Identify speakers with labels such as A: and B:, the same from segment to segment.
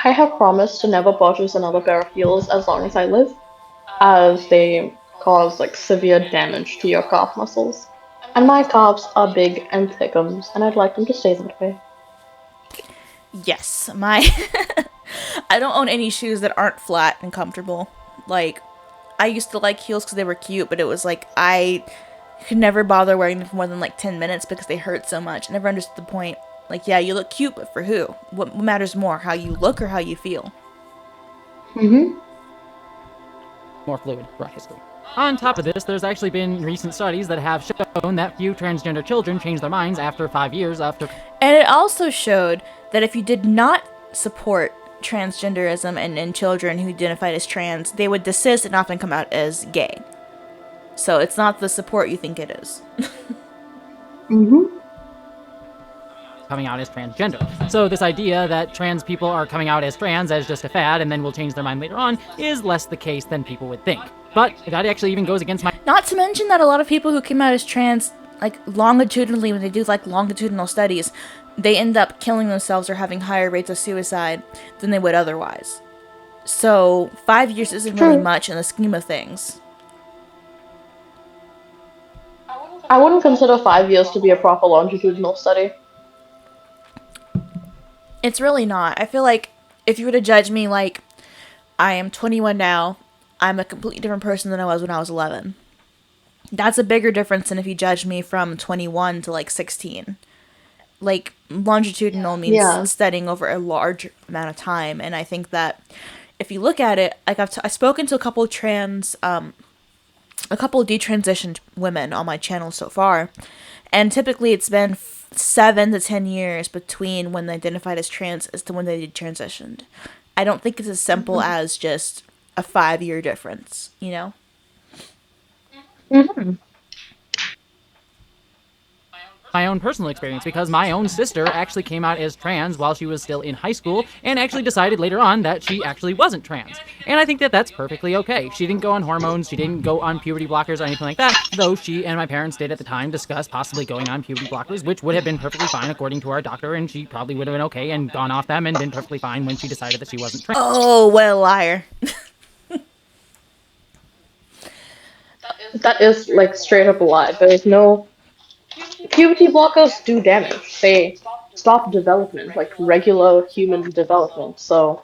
A: I have promised to never purchase another pair of heels as long as I live, as they cause like severe damage to your calf muscles. And my calves are big and thickums, and I'd like them to stay that way.
B: Yes, my I don't own any shoes that aren't flat and comfortable. Like, I used to like heels because they were cute, but it was like I could never bother wearing them for more than like 10 minutes because they hurt so much. I never understood the point. Like, yeah, you look cute, but for who? What matters more, how you look or how you feel?
A: Mm-hmm.
C: More fluid throughout history. On top of this, there's actually been recent studies that have shown that few transgender children change their minds after 5 years after.
B: And it also showed that if you did not support transgenderism and children who identified as trans, they would desist and often come out as gay. So it's not the support you think it is.
A: Mm-hmm.
C: Coming out as transgender. So this idea that trans people are coming out as trans as just a fad and then will change their mind later on is less the case than people would think. But that actually even goes against my...
B: Not to mention that a lot of people who came out as trans, like longitudinally, when they do like longitudinal studies, they end up killing themselves or having higher rates of suicide than they would otherwise. So 5 years isn't really much in the scheme of things.
A: I wouldn't consider 5 years to be a proper longitudinal study.
B: It's really not. I feel like if you were to judge me like I am 21 now, I'm a completely different person than I was when I was 11. That's a bigger difference than if you judge me from 21 to like 16. Like, longitudinal means studying over a large amount of time, and I think that if you look at it, like I've spoken to a couple of detransitioned women on my channel so far, and typically it's been 7 to 10 years between when they identified as trans as to when they transitioned. I don't think it's as simple as just a 5-year difference, you know?
A: Mm-hmm.
C: My own personal experience, because my own sister actually came out as trans while she was still in high school and actually decided later on that she actually wasn't trans. And I think that that's perfectly okay. She didn't go on hormones, she didn't go on puberty blockers or anything like that, though she and my parents did at the time discuss possibly going on puberty blockers, which would have been perfectly fine according to our doctor, and she probably would have been okay and gone off them and been perfectly fine when she decided that she wasn't trans.
B: Oh, what a liar.
A: That is like straight up a lie. There is no puberty blockers do damage. They stop development, like regular human development. So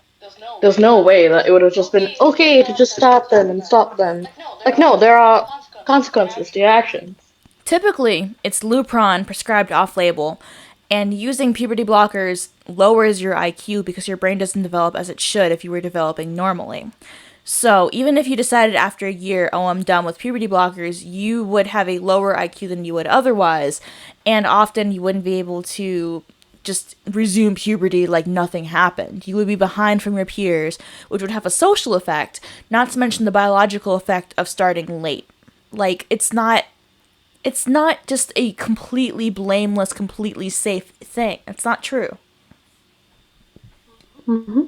A: there's no way that it would have just been okay to just stop them and stop them. Like no, there are consequences to your actions.
B: Typically, it's Lupron prescribed off-label, and using puberty blockers lowers your IQ because your brain doesn't develop as it should if you were developing normally. So even if you decided after a year, oh, I'm done with puberty blockers, you would have a lower IQ than you would otherwise, and often you wouldn't be able to just resume puberty like nothing happened. You would be behind from your peers, which would have a social effect, not to mention the biological effect of starting late. Like, it's not just a completely blameless, completely safe thing. It's not true.
A: Mm-hmm.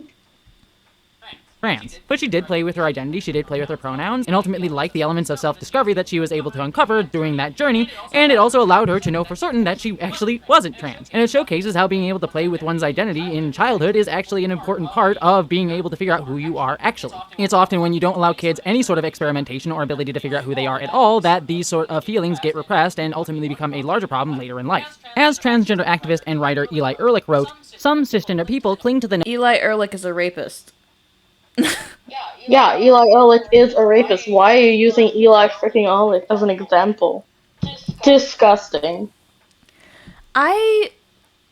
C: Trans. But she did play with her identity, she did play with her pronouns, and ultimately liked the elements of self-discovery that she was able to uncover during that journey, and it also allowed her to know for certain that she actually wasn't trans. And it showcases how being able to play with one's identity in childhood is actually an important part of being able to figure out who you are actually. It's often when you don't allow kids any sort of experimentation or ability to figure out who they are at all that these sort of feelings get repressed and ultimately become a larger problem later in life. As transgender activist and writer Eli Ehrlich wrote, some cisgender people cling to the...
B: Eli Ehrlich is a rapist.
A: Yeah, Eli Ehrlich is a rapist. Why are you using Eli freaking Ehrlich as an example? Disgusting.
B: I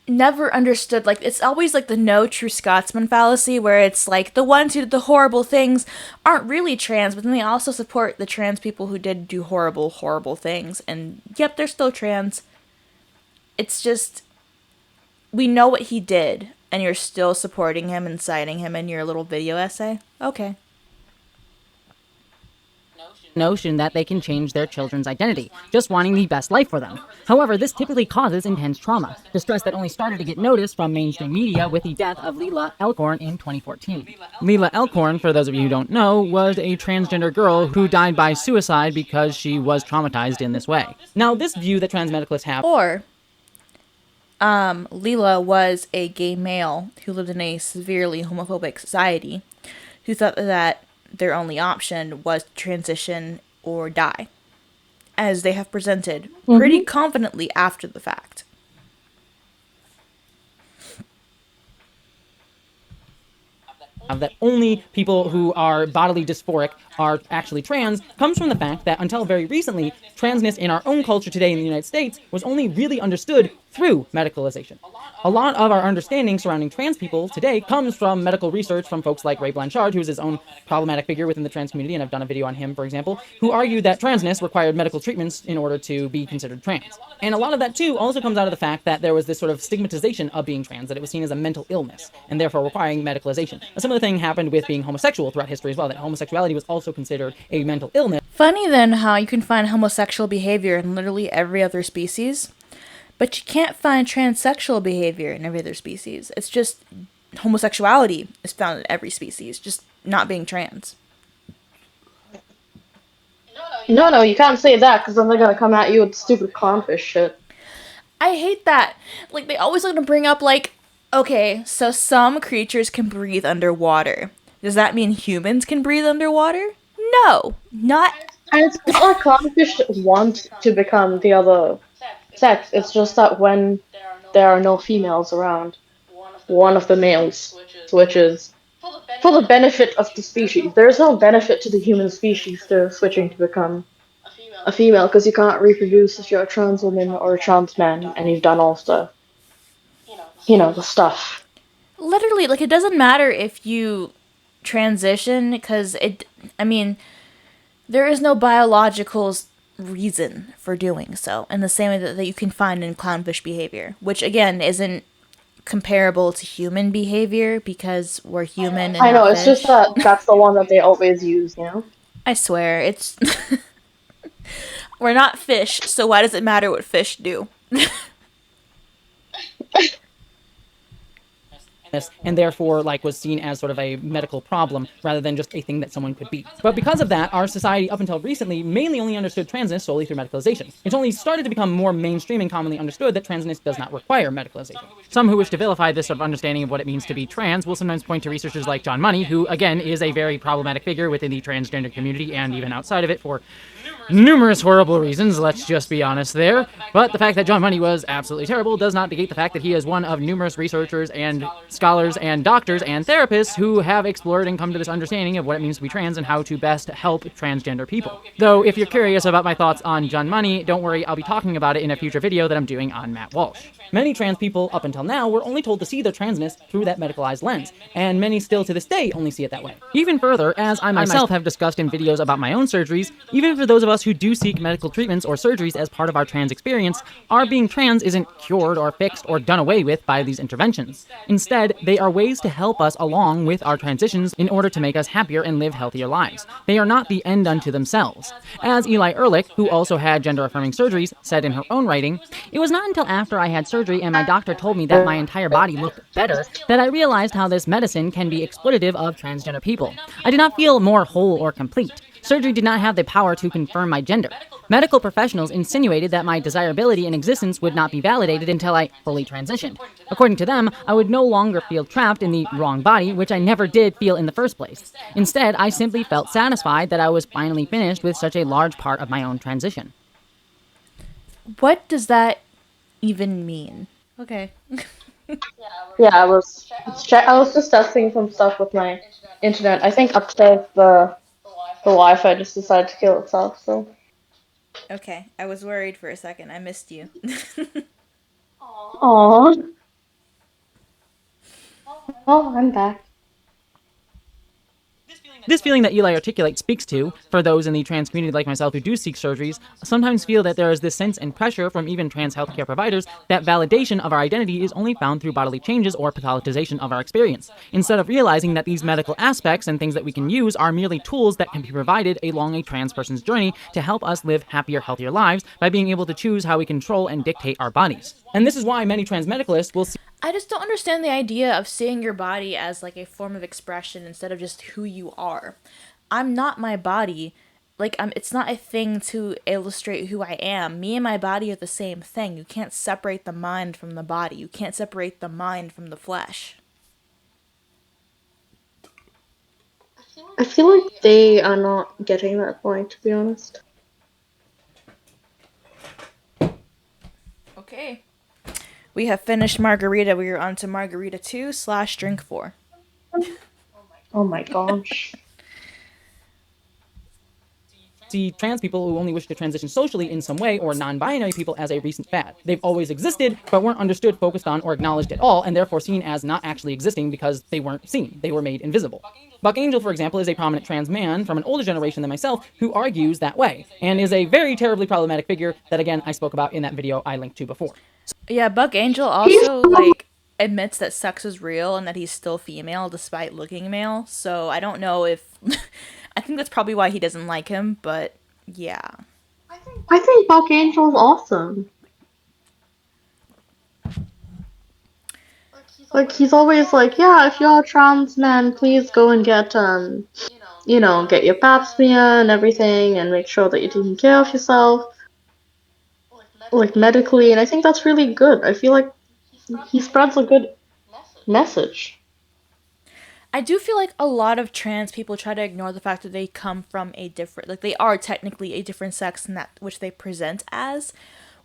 B: never understood, like, it's always like the no true Scotsman fallacy, where it's like the ones who did the horrible things aren't really trans, but then they also support the trans people who did do horrible, horrible things. And yep, they're still trans. It's just, we know what he did, and you're still supporting him and citing him in your little video essay? Okay.
C: Notion that they can change their children's identity, just wanting the best life for them. However, this typically causes intense trauma, distress that only started to get noticed from mainstream media with the death of Leela Elkhorn in 2014. Leela Elkhorn, for those of you who don't know, was a transgender girl who died by suicide because she was traumatized in this way. Now, this view that transmedicalists have...
B: Or, Leela was a gay male who lived in a severely homophobic society who thought that their only option was to transition or die, as they have presented pretty
A: Mm-hmm.
B: confidently after the fact.
C: That only people who are bodily dysphoric are actually trans comes from the fact that until very recently, transness in our own culture today in the United States was only really understood through medicalization. A lot of our understanding surrounding trans people today comes from medical research from folks like Ray Blanchard, who's his own problematic figure within the trans community, and I've done a video on him, for example, who argued that transness required medical treatments in order to be considered trans. And a lot of that, too, also comes out of the fact that there was this sort of stigmatization of being trans, that it was seen as a mental illness, and therefore requiring medicalization. A similar thing happened with being homosexual throughout history as well, that homosexuality was also considered a mental illness.
B: Funny then how you can find homosexual behavior in literally every other species, but you can't find transsexual behavior in every other species. It's just homosexuality is found in every species, just not being trans.
A: No, you can't say that because then they're gonna come at you with stupid clownfish shit.
B: I hate that. Like, they always like to bring up, like, okay, so some creatures can breathe underwater. Does that mean humans can breathe underwater? No, not.
A: And it's not like clownfish want to become the other sex. It's just that when there are no females around, one of the males switches for the benefit of the species. There is no benefit to the human species to switching to become a female because you can't reproduce if you're a trans woman or a trans man and you've done all the stuff.
B: Literally, like, it doesn't matter if you transition, because there is no biological reason for doing so, in the same way that you can find in clownfish behavior, which, again, isn't comparable to human behavior because we're human and
A: I know,
B: not
A: it's
B: fish.
A: just that that's the one that they always use, you know?
B: I swear, it's... We're not fish, so why does it matter what fish do?
C: And therefore, like, was seen as sort of a medical problem rather than just a thing that someone could be. But because of that, our society up until recently mainly only understood transness solely through medicalization. It's only started to become more mainstream and commonly understood that transness does not require medicalization. Some who wish to vilify this sort of understanding of what it means to be trans will sometimes point to researchers like John Money, who, again, is a very problematic figure within the transgender community and even outside of it for numerous horrible reasons, let's just be honest there. But the fact that John Money was absolutely terrible does not negate the fact that he is one of numerous researchers and scholars and doctors and therapists who have explored and come to this understanding of what it means to be trans and how to best help transgender people. Though, if you're curious about my thoughts on John Money, don't worry, I'll be talking about it in a future video that I'm doing on Matt Walsh. Many trans people up until now were only told to see their transness through that medicalized lens, and many still to this day only see it that way. Even further, as I myself have discussed in videos about my own surgeries, even for those of us who do seek medical treatments or surgeries as part of our trans experience, our being trans isn't cured or fixed or done away with by these interventions. Instead, they are ways to help us along with our transitions in order to make us happier and live healthier lives. They are not the end unto themselves. As Eli Ehrlich, who also had gender-affirming surgeries, said in her own writing, "It was not until after I had surgery and my doctor told me that my entire body looked better that I realized how this medicine can be exploitative of transgender people. I did not feel more whole or complete. Surgery did not have the power to confirm my gender. Medical professionals insinuated that my desirability and existence would not be validated until I fully transitioned. According to them, I would no longer feel trapped in the wrong body, which I never did feel in the first place. Instead, I simply felt satisfied that I was finally finished with such a large part of my own transition."
B: What does that even mean? Okay.
A: Yeah, I was just testing some stuff with my internet. I think upstairs the Wi-Fi just decided to kill itself, so.
B: Okay, I was worried for a second. I missed you.
A: Aww. Oh, I'm back.
C: This feeling that Eli articulates speaks to, for those in the trans community like myself who do seek surgeries, sometimes feel that there is this sense and pressure from even trans healthcare providers that validation of our identity is only found through bodily changes or pathologization of our experience, instead of realizing that these medical aspects and things that we can use are merely tools that can be provided along a trans person's journey to help us live happier, healthier lives by being able to choose how we control and dictate our bodies. And this is why many transmedicalists will see
B: I just don't understand the idea of seeing your body as like a form of expression instead of just who you are. I'm not my body, like it's not a thing to illustrate who I am. Me and my body are the same thing. You can't separate the mind from the body. You can't separate the mind from the flesh.
A: I feel like they are not getting that point, to be honest.
B: Okay. We have finished Margarita. We are on to Margarita 2 / Drink 4.
A: Oh my gosh.
C: See trans people who only wish to transition socially in some way, or non-binary people, as a recent fad. They've always existed, but weren't understood, focused on, or acknowledged at all, and therefore seen as not actually existing because they weren't seen. They were made invisible. Buck Angel, for example, is a prominent trans man from an older generation than myself who argues that way, and is a very terribly problematic figure that, again, I spoke about in that video I linked to before.
B: Yeah, Buck Angel
A: He's
B: also like admits that sex is real and that he's still female despite looking male. So I don't know if I think that's probably why he doesn't like him, but yeah.
A: I think Buck Angel's awesome. Like he's always like, yeah, if you're a trans man, please go and get get your pap smear and everything, and make sure that you're taking care of yourself, like medically. And I think that's really good. I feel like he spreads a good message.
B: I do feel like a lot of trans people try to ignore the fact that they come from a different, like they are technically a different sex than that which they present as,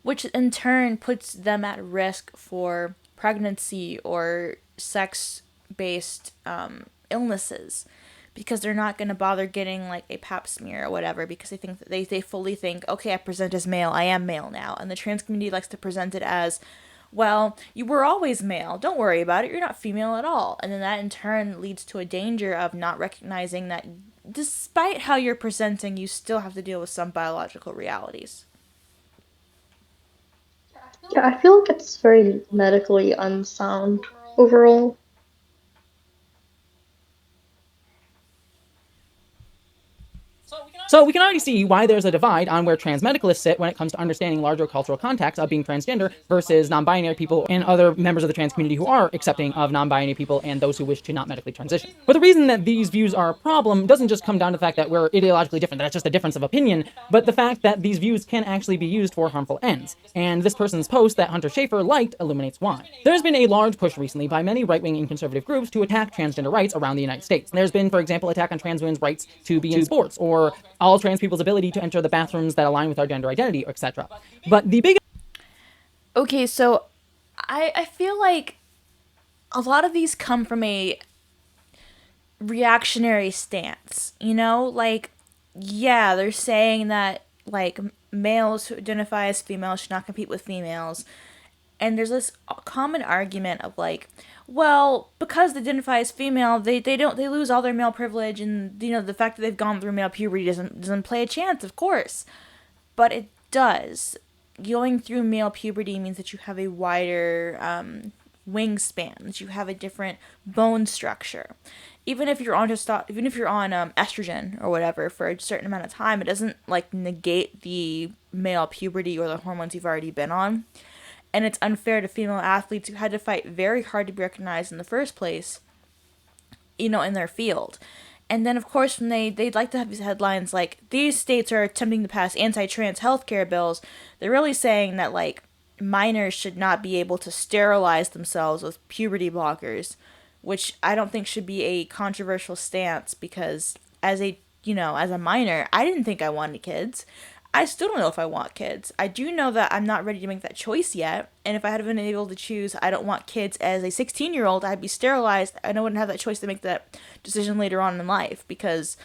B: which in turn puts them at risk for pregnancy or sex based illnesses because they're not going to bother getting like a pap smear or whatever because they think that they fully think, okay, I present as male, I am male now. And the trans community likes to present it as, well, you were always male. Don't worry about it. You're not female at all. And then that in turn leads to a danger of not recognizing that despite how you're presenting, you still have to deal with some biological realities.
A: Yeah, I feel like it's very medically unsound overall.
C: So we can already see why there's a divide on where transmedicalists sit when it comes to understanding larger cultural context of being transgender versus non-binary people and other members of the trans community who are accepting of non-binary people and those who wish to not medically transition. But the reason that these views are a problem doesn't just come down to the fact that we're ideologically different, that it's just a difference of opinion, but the fact that these views can actually be used for harmful ends. And this person's post that Hunter Schafer liked illuminates why. There's been a large push recently by many right-wing and conservative groups to attack transgender rights around the United States. There's been, for example, attack on trans women's rights to be in sports, or all trans people's ability to enter the bathrooms that align with our gender identity, etc. But the biggest...
B: Okay, so I feel like a lot of these come from a reactionary stance, you know? Like, yeah, they're saying that, like, males who identify as females should not compete with females. And there's this common argument of, like, well, because they identify as female, they lose all their male privilege, and you know the fact that they've gone through male puberty doesn't play a chance, of course, but it does. Going through male puberty means that you have a wider wingspan, that you have a different bone structure. Even if you're on estrogen or whatever for a certain amount of time, it doesn't like negate the male puberty or the hormones you've already been on. And it's unfair to female athletes who had to fight very hard to be recognized in the first place, you know, in their field. And then, of course, when they'd like to have these headlines like, these states are attempting to pass anti-trans healthcare bills, they're really saying that, like, minors should not be able to sterilize themselves with puberty blockers, which I don't think should be a controversial stance because as a minor, I didn't think I wanted kids. I still don't know if I want kids. I do know that I'm not ready to make that choice yet. And if I had been able to choose I don't want kids as a 16-year-old, I'd be sterilized and I wouldn't have that choice to make that decision later on in life. Because,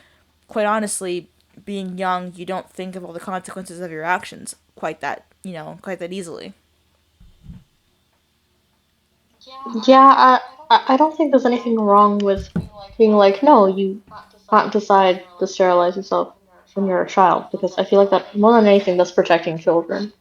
B: quite honestly, being young, you don't think of all the consequences of your actions quite that easily.
A: Yeah, I don't think there's anything wrong with being like, no, you can't decide to sterilize yourself when you're a child, because I feel like that more than anything, that's protecting children.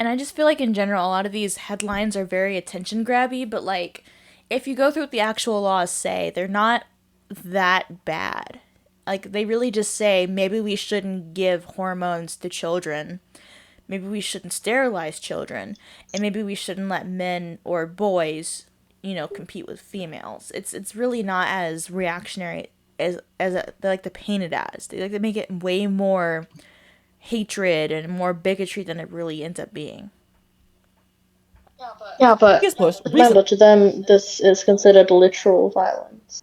B: And I just feel like in general, a lot of these headlines are very attention grabby, but like, if you go through what the actual laws say, they're not that bad. Like, they really just say maybe we shouldn't give hormones to children. Maybe we shouldn't sterilize children. And maybe we shouldn't let men or boys, compete with females. It's really not as reactionary they like to paint it as. They like to make it way more hatred and more bigotry than it really ends up being.
A: Yeah, but
C: Biggest push
A: remember, to them, this is considered literal violence.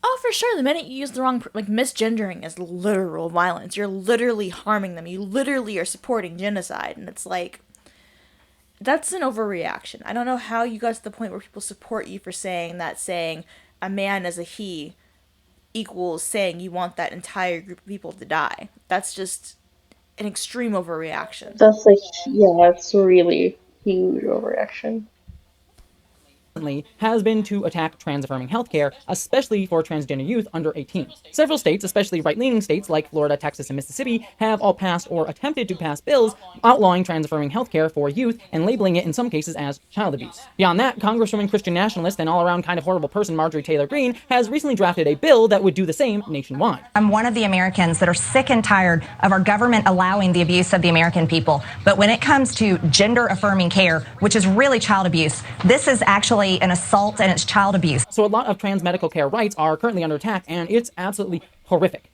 B: Oh, for sure. The minute you use the wrong, like, misgendering is literal violence. You're literally harming them. You literally are supporting genocide. And it's like, that's an overreaction. I don't know how you got to the point where people support you for saying that saying a man as a he equals saying you want that entire group of people to die. That's just an extreme overreaction.
A: That's like, yeah, it's really huge overreaction.
C: Has been to attack trans-affirming healthcare, especially for transgender youth under 18. Several states, especially right-leaning states like Florida, Texas, and Mississippi, have all passed or attempted to pass bills outlawing trans-affirming healthcare for youth and labeling it in some cases as child abuse. Beyond that, Congresswoman Christian nationalist and all-around kind of horrible person Marjorie Taylor Greene has recently drafted a bill that would do the same nationwide.
D: I'm one of the Americans that are sick and tired of our government allowing the abuse of the American people. But when it comes to gender-affirming care, which is really child abuse, this is actually an assault and it's child abuse.
C: So a lot of trans medical care rights are currently under attack, and it's absolutely horrific.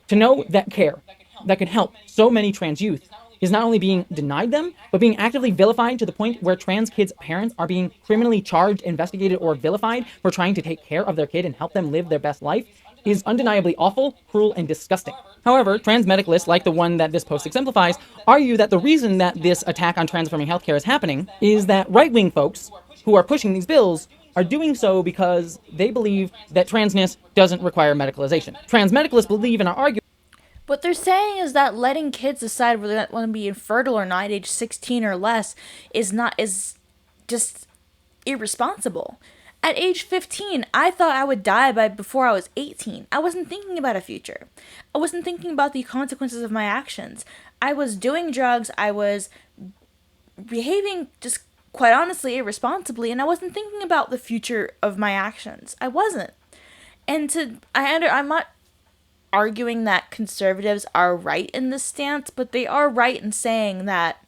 C: To know that care that could help so many trans youth is not only being denied them, but being actively vilified to the point where trans kids' parents are being criminally charged, investigated, or vilified for trying to take care of their kid and help them live their best life is undeniably awful, cruel, and disgusting. However, trans medicalists, like the one that this post exemplifies, argue that the reason that this attack on trans-affirming healthcare is happening is that right-wing folks who are pushing these bills are doing so because they believe that transness doesn't require medicalization. Transmedicalists believe and are arguing.
B: What they're saying is that letting kids decide whether they want to be infertile or not at age 16 or less is just irresponsible. At age 15, I thought I would die before I was 18. I wasn't thinking about a future. I wasn't thinking about the consequences of my actions. I was doing drugs. I was behaving just quite honestly irresponsibly, and I wasn't thinking about the future of my actions. I wasn't. And I'm not arguing that conservatives are right in this stance, but they are right in saying that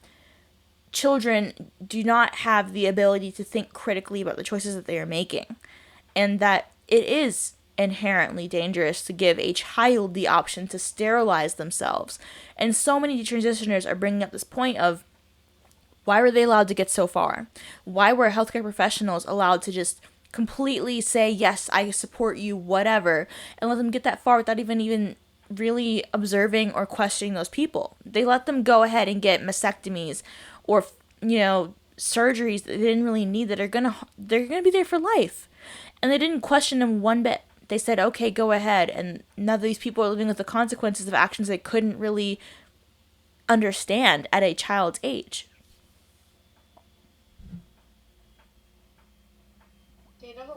B: children do not have the ability to think critically about the choices that they are making, and that it is inherently dangerous to give a child the option to sterilize themselves. And so many detransitioners are bringing up this point of, why were they allowed to get so far? Why were healthcare professionals allowed to just completely say, yes, I support you, whatever, and let them get that far without even really observing or questioning those people? They let them go ahead and get mastectomies or, surgeries that they didn't really need that they're gonna be there for life. And they didn't question them one bit. They said, okay, go ahead. And now these people are living with the consequences of actions they couldn't really understand at a child's age.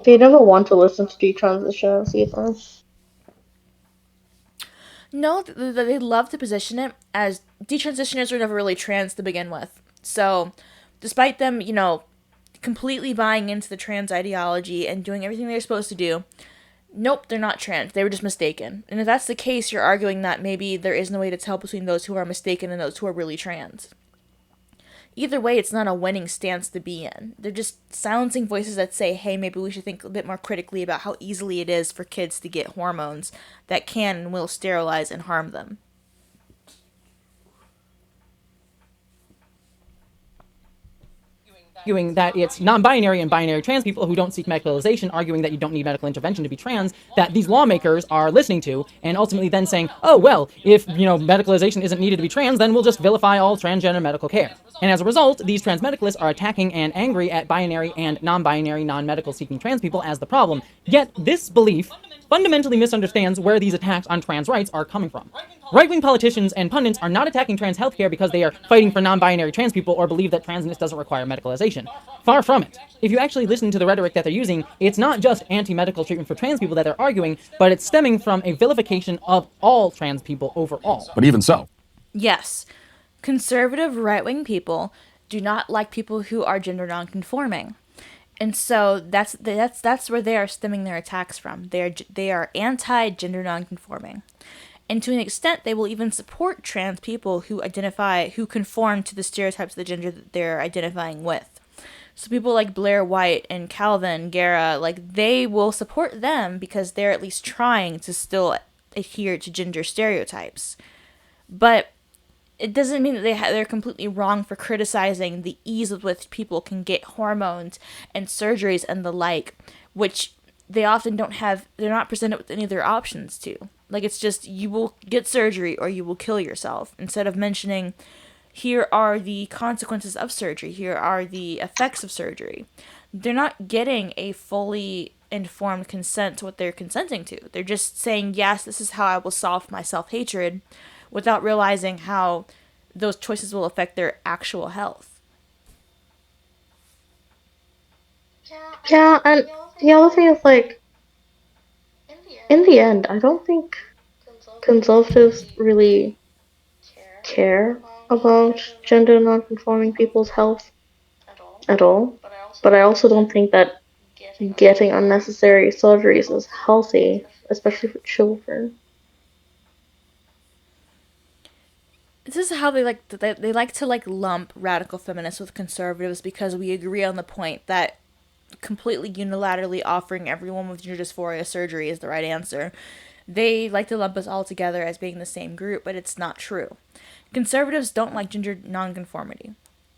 A: They never want to listen to detransitioners either.
B: No, they love to position it as detransitioners were never really trans to begin with. So, despite them, completely buying into the trans ideology and doing everything they're supposed to do, nope, they're not trans. They were just mistaken. And if that's the case, you're arguing that maybe there is no way to tell between those who are mistaken and those who are really trans. Either way, it's not a winning stance to be in. They're just silencing voices that say, hey, maybe we should think a bit more critically about how easily it is for kids to get hormones that can and will sterilize and harm them.
C: Arguing that it's non-binary and binary trans people who don't seek medicalization, arguing that you don't need medical intervention to be trans, that these lawmakers are listening to, and ultimately then saying, oh, well, if, medicalization isn't needed to be trans, then we'll just vilify all transgender medical care. And as a result, these transmedicalists are attacking and angry at binary and non-binary, non-medical seeking trans people as the problem. Yet, this belief fundamentally misunderstands where these attacks on trans rights are coming from. Right-wing politicians and pundits are not attacking trans healthcare because they are fighting for non-binary trans people or believe that transness doesn't require medicalization. Far from it. If you actually listen to the rhetoric that they're using, it's not just anti-medical treatment for trans people that they're arguing, but it's stemming from a vilification of all trans people overall.
E: But even so.
B: Yes. Conservative right-wing people do not like people who are gender non-conforming. And so that's where they are stemming their attacks from. They are anti-gender non-conforming. And to an extent, they will even support trans people who conform to the stereotypes of the gender that they're identifying with. So people like Blair White and Calvin Guerra, like they will support them because they're at least trying to still adhere to gender stereotypes. But it doesn't mean that they're completely wrong for criticizing the ease with which people can get hormones and surgeries and the like, which they often don't have. They're not presented with any other options to. Like it's just you will get surgery or you will kill yourself instead of mentioning here are the consequences of surgery, here are the effects of surgery. They're not getting a fully informed consent to what they're consenting to. They're just saying, yes, this is how I will solve my self hatred without realizing how those choices will affect their actual health.
A: Yeah, and the other thing is like, in the end, I don't think conservatives really care about gender non-conforming people's health at all. But I also don't think that getting unnecessary surgeries is healthy, especially for children.
B: This is how they like to like lump radical feminists with conservatives because we agree on the point that completely unilaterally offering everyone with gender dysphoria surgery is the right answer. They like to lump us all together as being the same group, but it's not true. Conservatives don't like gender nonconformity.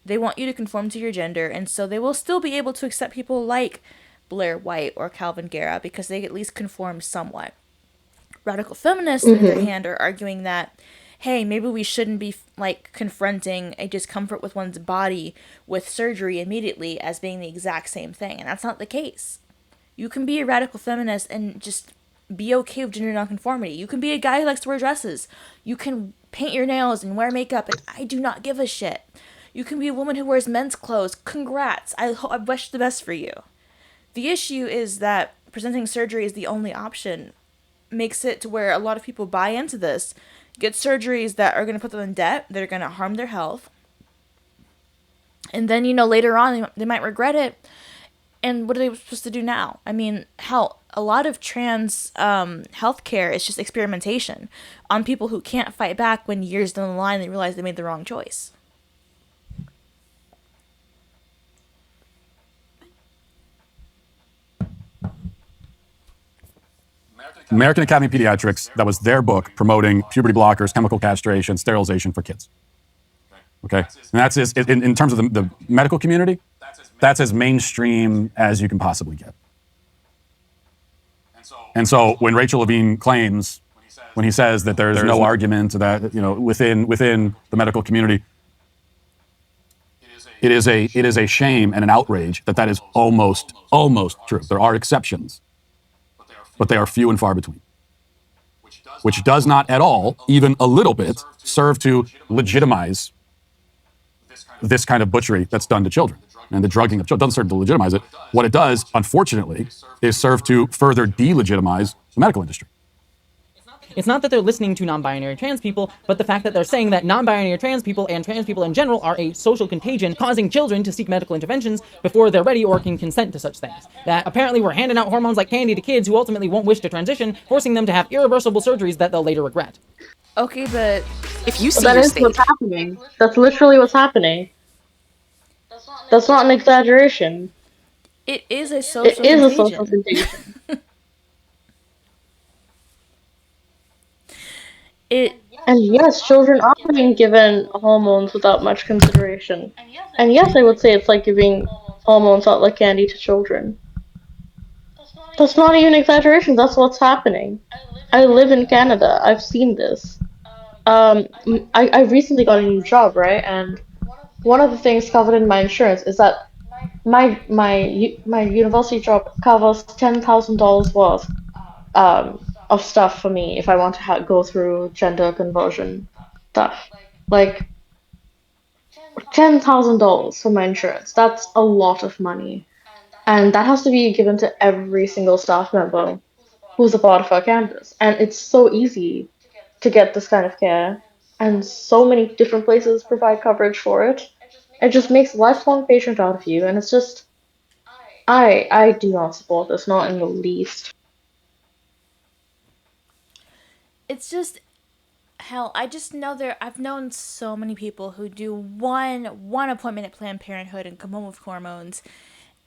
B: They want you to conform to your gender, and so they will still be able to accept people like Blair White or Calvin Guerra because they at least conform somewhat. Radical feminists, on the other
A: Mm-hmm.
B: hand, are arguing that, hey, maybe we shouldn't be like confronting a discomfort with one's body with surgery immediately as being the exact same thing, and that's not the case. You can be a radical feminist and just be okay with gender nonconformity. You can be a guy who likes to wear dresses. You can paint your nails and wear makeup, and I do not give a shit. You can be a woman who wears men's clothes. Congrats. I wish the best for you. The issue is that presenting surgery is the only option makes it to where a lot of people buy into this, get surgeries that are going to put them in debt, that are going to harm their health, and then later on they might regret it. And what are they supposed to do now? I mean, hell, a lot of trans healthcare is just experimentation on people who can't fight back when years down the line they realize they made the wrong choice.
E: American Academy of Pediatrics, that was their book promoting puberty blockers, chemical castration, sterilization for kids. Okay? And that's in terms of the medical community, that's as mainstream as you can possibly get. And so when Rachel Levine claims, when he says that there's no argument that, within the medical community, it is a shame and an outrage that is almost true. There are exceptions, but they are few and far between, which does not at all, even a little bit, serve to legitimize this kind of butchery that's done to children. And the drugging of children doesn't serve to legitimize it. What it does, unfortunately, is serve to further delegitimize the medical industry.
C: It's not that they're listening to non-binary trans people, but the fact that they're saying that non-binary trans people and trans people in general are a social contagion, causing children to seek medical interventions before they're ready or can consent to such things. That apparently we're handing out hormones like candy to kids who ultimately won't wish to transition, forcing them to have irreversible surgeries that they'll later regret.
B: Okay, but
F: If you see
A: That
F: your
A: is
F: state,
A: what's happening. That's literally what's happening. That's not an exaggeration.
B: it is a
A: It
B: social
A: is a social
B: contagion.
A: contagion.
B: It
A: And yes, children are being given hormones without much consideration. And yes, I would say it's like giving hormones out like candy to children. That's not even exaggeration, that's what's happening. I live in Canada, I've seen this. I recently got a new job, right? And one of the things covered in my insurance is that my university job covers $10,000 worth of stuff for me if I want to go through gender conversion stuff. Like $10,000 for my insurance. That's a lot of money, and that has to be given to every single staff member who's a part of our campus. And it's so easy to get this kind of care, and so many different places provide coverage for it. It just makes a lifelong patient out of you, and it's just I do not support this, not in the least.
B: it's just Hell, I just know I've known so many people who do one appointment at Planned Parenthood and come home with hormones,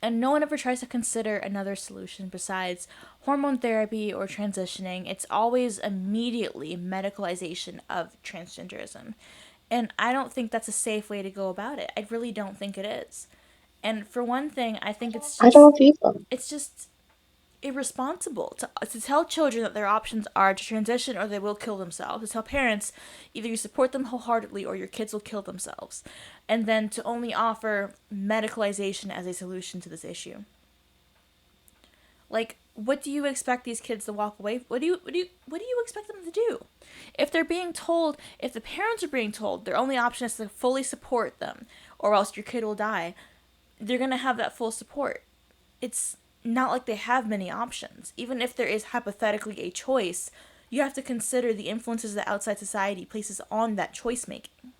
B: and no one ever tries to consider another solution besides hormone therapy or transitioning. It's always immediately medicalization of transgenderism. And I don't think that's a safe way to go about it. I really don't think it is. And for one thing, I think
A: I don't either.
B: it's just irresponsible to tell children that their options are to transition or they will kill themselves. To tell parents either you support them wholeheartedly or your kids will kill themselves. And then to only offer medicalization as a solution to this issue. Like, what do you expect these kids to walk away? What do you expect them to do? If they're being told, if the parents are being told their only option is to fully support them or else your kid will die, they're going to have that full support. It's not like they have many options. Even if there is hypothetically a choice, you have to consider the influences that outside society places on that choice making.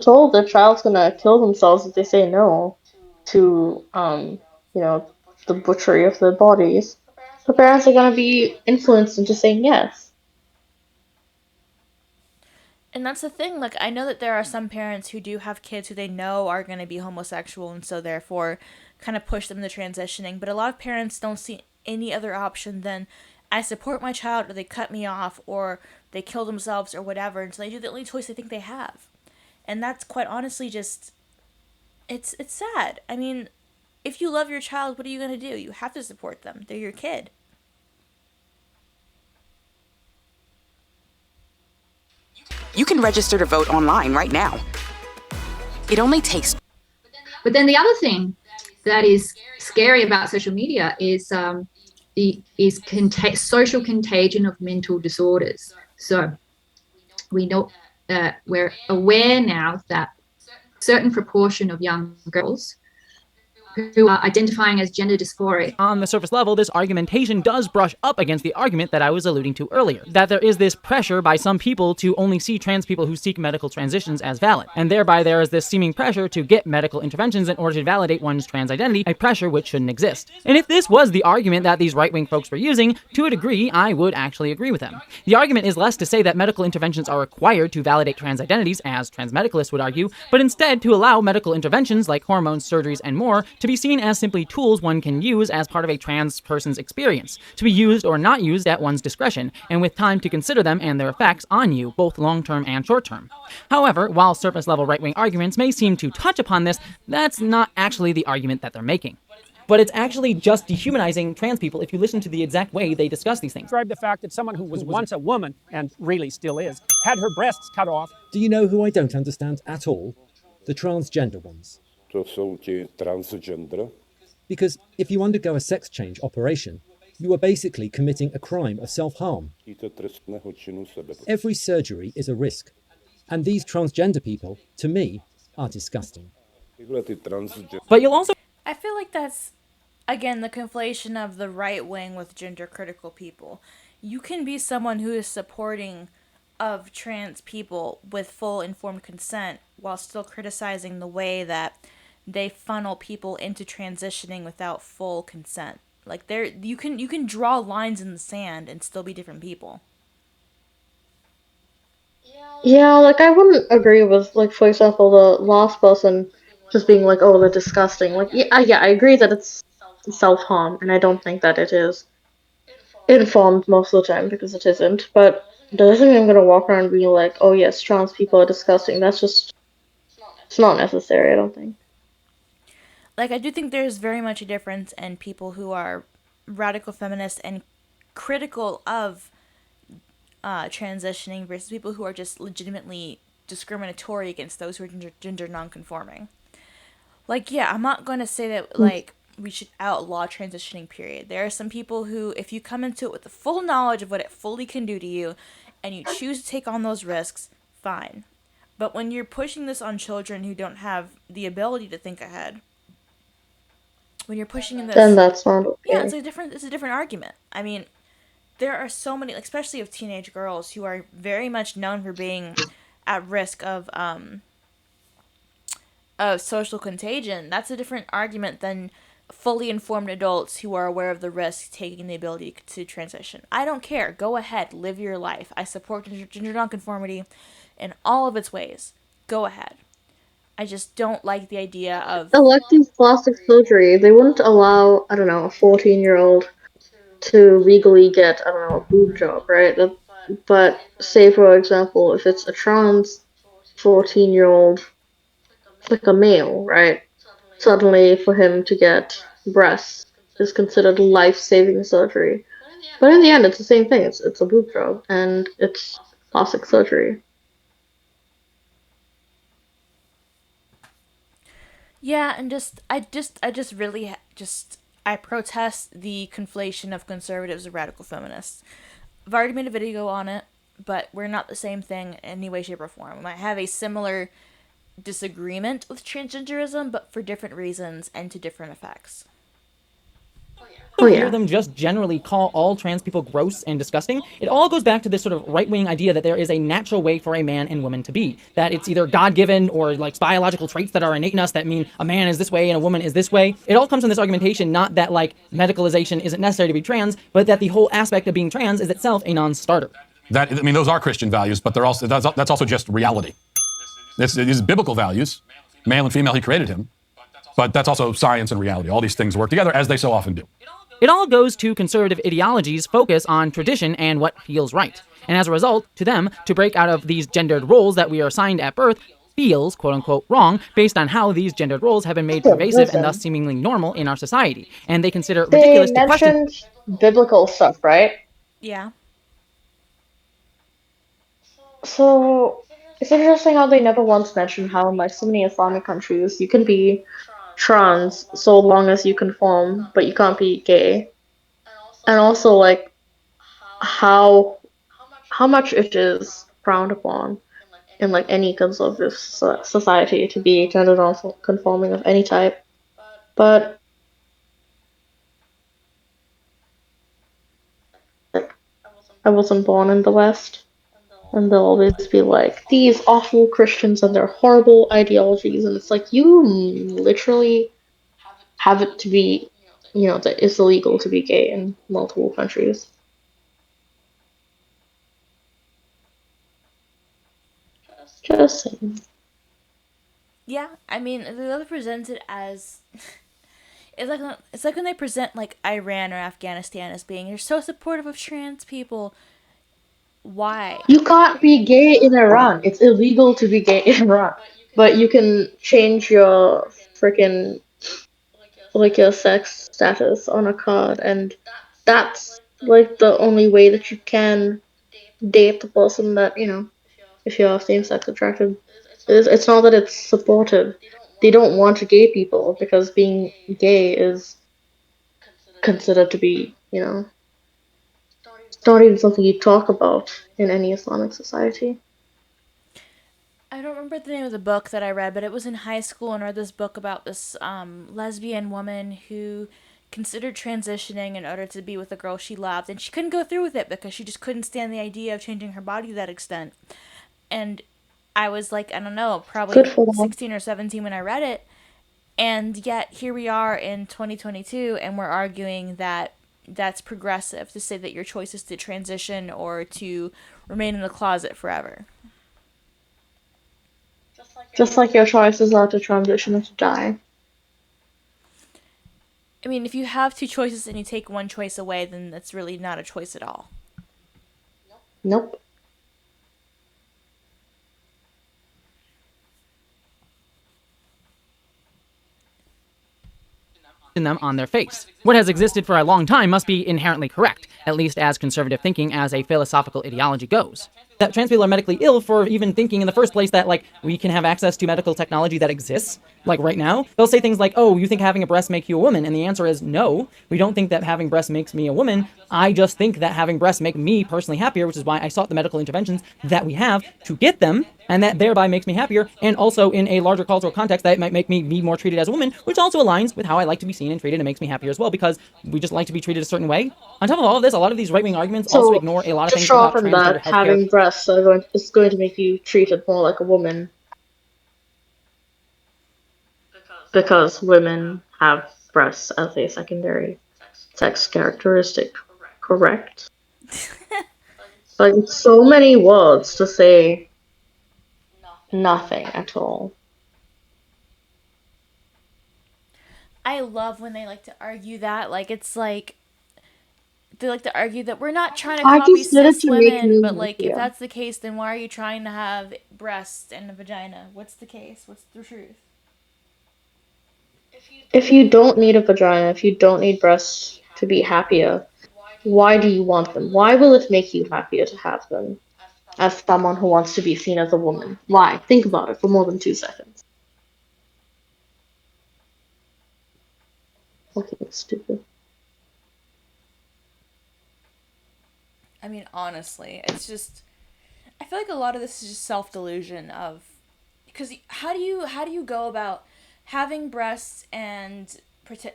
A: Told the child's gonna kill themselves if they say no to you know, the butchery of their bodies. The parents are gonna be influenced into saying yes.
B: And that's the thing, like, I know that there are some parents who do have kids who they know are going to be homosexual and so therefore kind of push them into transitioning, but a lot of parents don't see any other option than I support my child or they cut me off or they kill themselves or whatever, and so they do the only choice they think they have. And that's quite honestly just it's sad. I mean, if you love your child, what are you going to do? You have to support them. They're your kid.
F: You can register to vote online right now. It only takes.
G: But then the other thing that is scary about social media is social contagion of mental disorders. So we know we're aware now that a certain proportion of young girls who are identifying as gender dysphoric.
C: On the surface level, this argumentation does brush up against the argument that I was alluding to earlier, that there is this pressure by some people to only see trans people who seek medical transitions as valid, and thereby there is this seeming pressure to get medical interventions in order to validate one's trans identity, a pressure which shouldn't exist. And if this was the argument that these right-wing folks were using, to a degree, I would actually agree with them. The argument is less to say that medical interventions are required to validate trans identities, as transmedicalists would argue, but instead to allow medical interventions like hormones, surgeries, and more to be seen as simply tools one can use as part of a trans person's experience, to be used or not used at one's discretion, and with time to consider them and their effects on you, both long-term and short-term. However, while surface-level right-wing arguments may seem to touch upon this, that's not actually the argument that they're making. But it's actually just dehumanizing trans people if you listen to the exact way they discuss these things.
H: Describe the fact that someone who was once a woman, and really still is, had her breasts cut off.
I: Do you know who I don't understand at all? The transgender ones.
J: To jsou ti transgender.
I: Because if you undergo a sex change operation, you are basically committing a crime of self-harm. Every surgery is a risk. And these transgender people, to me, are disgusting.
C: But you'll also...
B: I feel like that's, again, the conflation of the right wing with gender critical people. You can be someone who is supporting of trans people with full informed consent while still criticizing the way that they funnel people into transitioning without full consent. Like you can draw lines in the sand and still be different people.
A: Yeah, like I wouldn't agree with, like, for example, the last person just being like, oh, they're disgusting. Like, yeah, I agree that it's self-harm, and I don't think that it is informed most of the time, because it isn't, but that doesn't mean I'm gonna walk around being like, oh yes, trans people are disgusting. That's just, it's not necessary, I don't think.
B: Like, I do think there's very much a difference in people who are radical feminists and critical of transitioning versus people who are just legitimately discriminatory against those who are gender non-conforming. Like, yeah, I'm not going to say that, like, we should outlaw transitioning, period. There are some people who, if you come into it with the full knowledge of what it fully can do to you, and you choose to take on those risks, fine. But when you're pushing this on children who don't have the ability to think ahead, when you're pushing in this,
A: then that's not okay.
B: Yeah, it's a different argument. I mean, there are so many, especially of teenage girls who are very much known for being at risk of social contagion. That's a different argument than fully informed adults who are aware of the risks, taking the ability to transition. I don't care. Go ahead, live your life. I support gender nonconformity in all of its ways. Go ahead. I just don't like the idea of
A: Elective plastic surgery, they wouldn't allow, I don't know, a 14-year-old to legally get, I don't know, a boob job, right? But say, for example, if it's a trans 14-year-old, like a male, right? Suddenly, for him to get breasts is considered life-saving surgery. But in the end, it's the same thing. It's a boob job, and it's plastic surgery.
B: yeah, and I protest the conflation of conservatives and radical feminists. I've already made a video on it, but we're not the same thing in any way, shape, or form. We might have a similar disagreement with transgenderism, but for different reasons and to different effects.
C: You hear them just generally call all trans people gross and disgusting. It all goes back to this sort of right-wing idea that there is a natural way for a man and woman to be. That it's either God-given or like biological traits that are innate in us that mean a man is this way and a woman is this way. It all comes from this argumentation, not that like medicalization isn't necessary to be trans, but that the whole aspect of being trans is itself a non-starter.
E: Those are Christian values, but that's also just reality. These biblical values, male and female, he created him, but that's also science and reality. All these things work together, as they so often do.
C: It all goes to conservative ideologies' focus on tradition and what feels right. And as a result, to them, to break out of these gendered roles that we are assigned at birth feels, quote-unquote, wrong based on how these gendered roles have been made pervasive and thus seemingly normal in our society. And they consider it ridiculous to question...
A: They mentioned biblical stuff, right?
B: Yeah.
A: So, it's interesting how they never once mentioned how in like so many Islamic countries you can be trans so long as you conform, but you can't be gay. And also like how much it is frowned upon in like any conservative society to be gender non-conforming of any type. But I wasn't born in the West. And they'll always be like, these awful Christians and their horrible ideologies. And it's like, you literally have it to be, that it's illegal to be gay in multiple countries. Just saying.
B: Yeah, I mean, they're presented as... It's like when they present like Iran or Afghanistan as being, you're so supportive of trans people. Why?
A: You can't be gay in Iran. It's illegal to be gay in Iran. But you can change your freaking, like, your sex status on a card, and that's, like, the only way that you can date the person that, if you're same-sex attracted. It's not that it's supportive. They don't want gay people, because being gay is considered to be, it's not even something you talk about in any Islamic society.
B: I don't remember the name of the book that I read, but it was in high school, and I read this book about this lesbian woman who considered transitioning in order to be with a girl she loved, and she couldn't go through with it because she just couldn't stand the idea of changing her body to that extent. And I was like, I don't know, probably 16 or 17 when I read it, and yet here we are in 2022, and we're arguing that that's progressive to say that your choice is to transition or to remain in the closet forever.
A: Just like your choices are to transition or to die.
B: I mean, if you have two choices and you take one choice away, then that's really not a choice at all.
A: Nope.
C: Them on their face. What has existed for a long time must be inherently correct, at least as conservative thinking as a philosophical ideology goes. That trans people are medically ill for even thinking in the first place that, like, we can have access to medical technology that exists, like right now. They'll say things like, oh, you think having a breast makes you a woman? And the answer is no, we don't think that having breasts makes me a woman. I just think that having breasts make me personally happier, which is why I sought the medical interventions that we have to get them, and that thereby makes me happier, and also in a larger cultural context that might make me be more treated as a woman, which also aligns with how I like to be seen and treated and makes me happier as well, because we just like to be treated a certain way. On top of all of this, a lot of these right-wing arguments also ignore a lot of things about transgender healthcare.
A: Having breasts is going to make you treated more like a woman. because women have breasts as a secondary sex characteristic, correct? Like, so many words to say nothing at all.
B: I love when they like to argue that. Like, it's like, they like to argue that we're not trying to
A: I
B: copy
A: just did it
B: cis
A: to make
B: women,
A: me
B: but like, if
A: happier.
B: that's the case, then why are you trying to have breasts and a vagina? What's the case? What's the truth?
A: If you don't need a vagina, if you don't need breasts to be happier, why do you want them? Why will it make you happier to have them? As someone who wants to be seen as a woman. Why? Think about it for more than 2 seconds. Fucking stupid.
B: I mean, honestly, it's just, I feel like a lot of this is just self-delusion of, because how do you go about having breasts and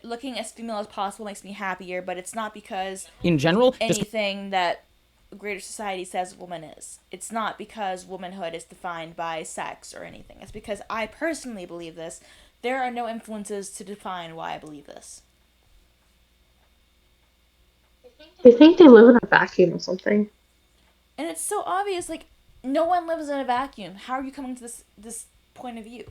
B: looking as female as possible makes me happier, but it's not because
C: In general,
B: anything that greater society says a woman is. It's not because womanhood is defined by sex or anything. It's because I personally believe this. There are no influences to define why I believe this.
A: They think they live in a vacuum or something.
B: And it's so obvious, like, no one lives in a vacuum. How are you coming to this point of view?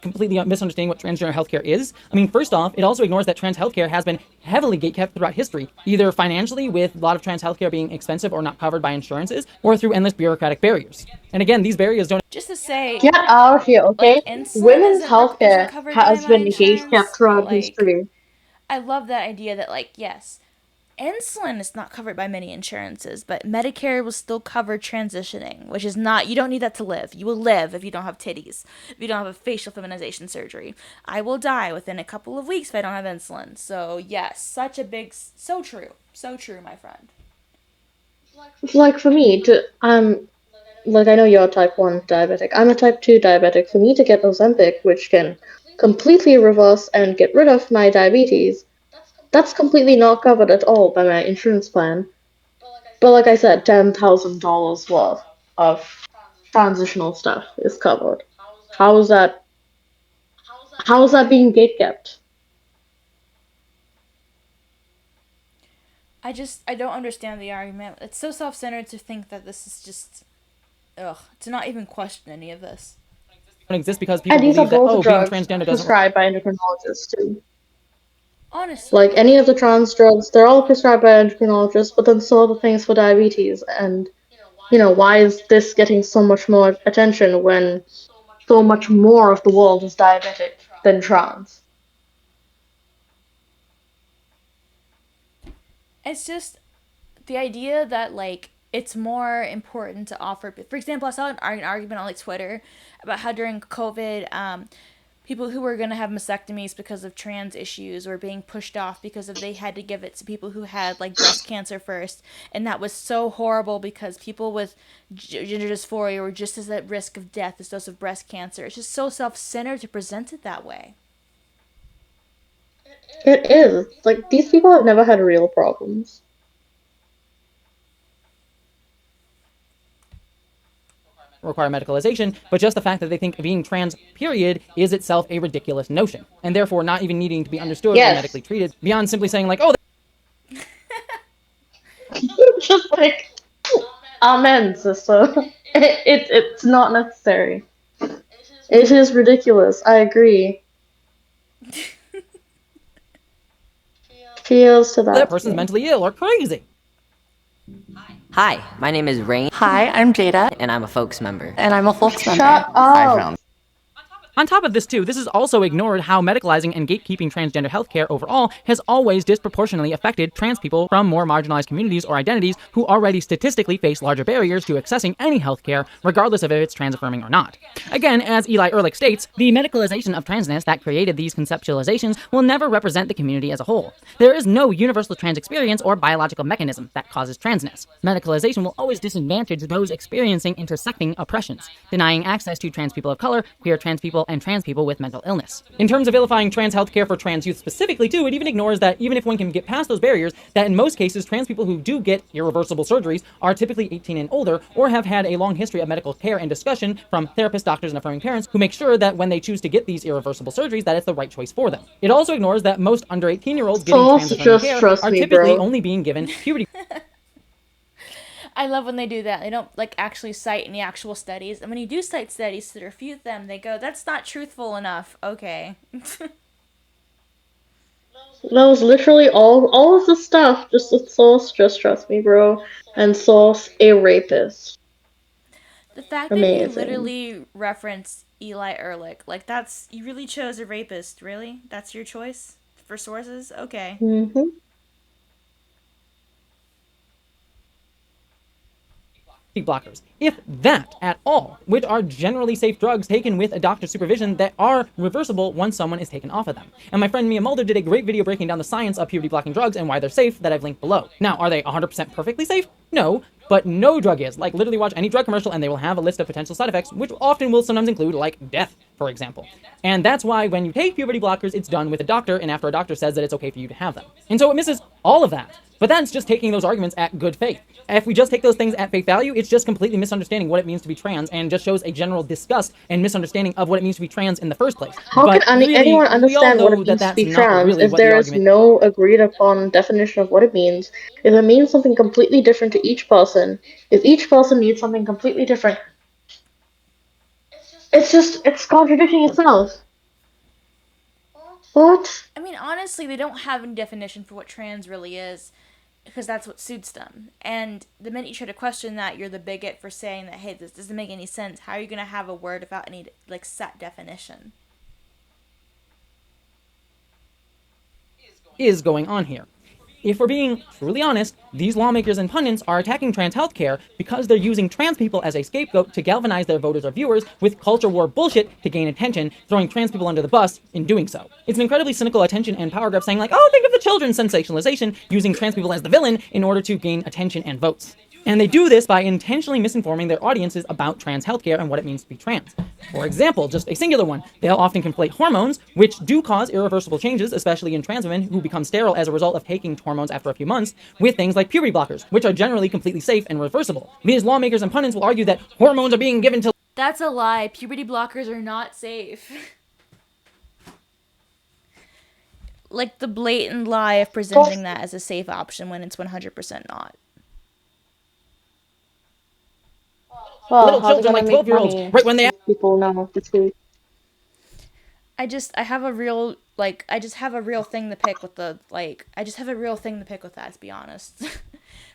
C: completely misunderstanding what transgender healthcare is. I mean, first off, it also ignores that trans healthcare has been heavily gatekept throughout history, either financially with a lot of trans healthcare being expensive or not covered by insurances, or through endless bureaucratic barriers. And again, these barriers don't...
B: Just to say...
A: Get out of here, okay?
B: Like, insulin
A: Women's
B: isn't
A: healthcare
B: covered by
A: has
B: my
A: been
B: insurance,
A: gatekept throughout
B: like,
A: history.
B: I love that idea that, like, yes, insulin is not covered by many insurances, but Medicare will still cover transitioning, which is not, you don't need that to live. You will live if you don't have titties, if you don't have a facial feminization surgery. I will die within a couple of weeks if I don't have insulin. So, yes, such a big, so true, my friend.
A: Like, for me, like, I know you're a type 1 diabetic. I'm a type 2 diabetic. For me to get Ozempic, which can completely reverse and get rid of my diabetes, that's completely not covered at all by my insurance plan. But like I said, $10,000 worth of transitional stuff is covered. How is that being gatekept?
B: I don't understand the argument. It's so self-centered to think that this is just, to not even question any of this.
C: Don't exist because people
A: And these are
C: believe that,
A: both
C: being
A: drugs
C: transgender doesn't...
A: prescribed by endocrinologists too.
B: Honestly.
A: Like, any of the trans drugs, they're all prescribed by endocrinologists, but then so are the things for diabetes. And, why is this getting so much more attention when so much more of the world is diabetic than trans?
B: It's just the idea that, like, it's more important to offer... For example, I saw an argument on, like, Twitter about how during COVID, people who were going to have mastectomies because of trans issues were being pushed off because they had to give it to people who had, like, breast cancer first. And that was so horrible because people with gender dysphoria were just as at risk of death as those of breast cancer. It's just so self-centered to present it that way.
A: It is. Like, these people have never had real problems.
C: require medicalization, but just the fact that they think being trans, period, is itself a ridiculous notion, and therefore not even needing to be understood or medically treated, beyond simply saying, like, oh...
A: Just like, amen, sister. It's not necessary. It is ridiculous, I agree. Cheers to that
C: person's mentally ill or crazy.
K: Hi, my name is Rain.
L: Hi, I'm Jada.
K: And I'm a Folks member.
L: And I'm a Folks member.
A: Shut up!
C: On top of this, too, this is also ignored how medicalizing and gatekeeping transgender healthcare overall has always disproportionately affected trans people from more marginalized communities or identities who already statistically face larger barriers to accessing any healthcare, regardless of if it's trans-affirming or not. Again, as Eli Ehrlich states, the medicalization of transness that created these conceptualizations will never represent the community as a whole. There is no universal trans experience or biological mechanism that causes transness. Medicalization will always disadvantage those experiencing intersecting oppressions, denying access to trans people of color, queer trans people, well, and trans people with mental illness. In terms of vilifying trans healthcare for trans youth specifically too, it even ignores that even if one can get past those barriers, that in most cases, trans people who do get irreversible surgeries are typically 18 and older, or have had a long history of medical care and discussion from therapists, doctors, and affirming parents who make sure that when they choose to get these irreversible surgeries, that it's the right choice for them. It also ignores that most under 18-year-olds getting trans affirming care are typically only being given puberty.
B: I love when they do that. They don't like actually cite any actual studies, and when you do cite studies to refute them, they go, "That's not truthful enough." Okay.
A: That was literally all of the stuff. Just a source, just trust me, bro. And source a rapist.
B: The fact
A: Amazing.
B: that he literally referenced Eli Ehrlich, like that's you really chose a rapist, really? That's your choice for sources? Okay.
A: Mm-hmm.
C: Blockers, if that at all, which are generally safe drugs taken with a doctor's supervision that are reversible once someone is taken off of them. And my friend Mia Mulder did a great video breaking down the science of puberty blocking drugs and why they're safe that I've linked below. Now, are they 100% perfectly safe? No, but no drug is. Like, literally watch any drug commercial and they will have a list of potential side effects, which often will sometimes include, like, death, for example. And that's why when you take puberty blockers, it's done with a doctor, and after a doctor says that it's okay for you to have them. And so it misses all of that. But that's just taking those arguments at good faith. If we just take those things at face value, it's just completely misunderstanding what it means to be trans, and just shows a general disgust and misunderstanding of what it means to be trans in the first place.
A: How can anyone understand what it means to be trans if there is no agreed upon definition of what it means? If it means something completely different to each person, if each person needs something completely different, it's contradicting itself. What?
B: I mean, honestly, they don't have any definition for what trans really is, because that's what suits them. And the minute you try to question that, you're the bigot for saying that, hey, this doesn't make any sense. How are you going to have a word without any, like, set definition?
C: Is going on here. If we're being truly honest, these lawmakers and pundits are attacking trans healthcare because they're using trans people as a scapegoat to galvanize their voters or viewers with culture war bullshit to gain attention, throwing trans people under the bus in doing so. It's an incredibly cynical attention and power grab saying like, oh, think of the children's sensationalization, using trans people as the villain in order to gain attention and votes. And they do this by intentionally misinforming their audiences about trans healthcare and what it means to be trans. For example, just a singular one, they'll often conflate hormones, which do cause irreversible changes, especially in trans women who become sterile as a result of taking hormones after a few months, with things like puberty blockers, which are generally completely safe and reversible. These lawmakers and pundits will argue that hormones are being given to...
B: That's a lie. Puberty blockers are not safe. Like the blatant lie of presenting that as a safe option when it's 100% not.
A: Well,
C: little children like 12-year-olds, right when they
A: people know the truth.
B: I have a real thing to pick with the that, to be honest.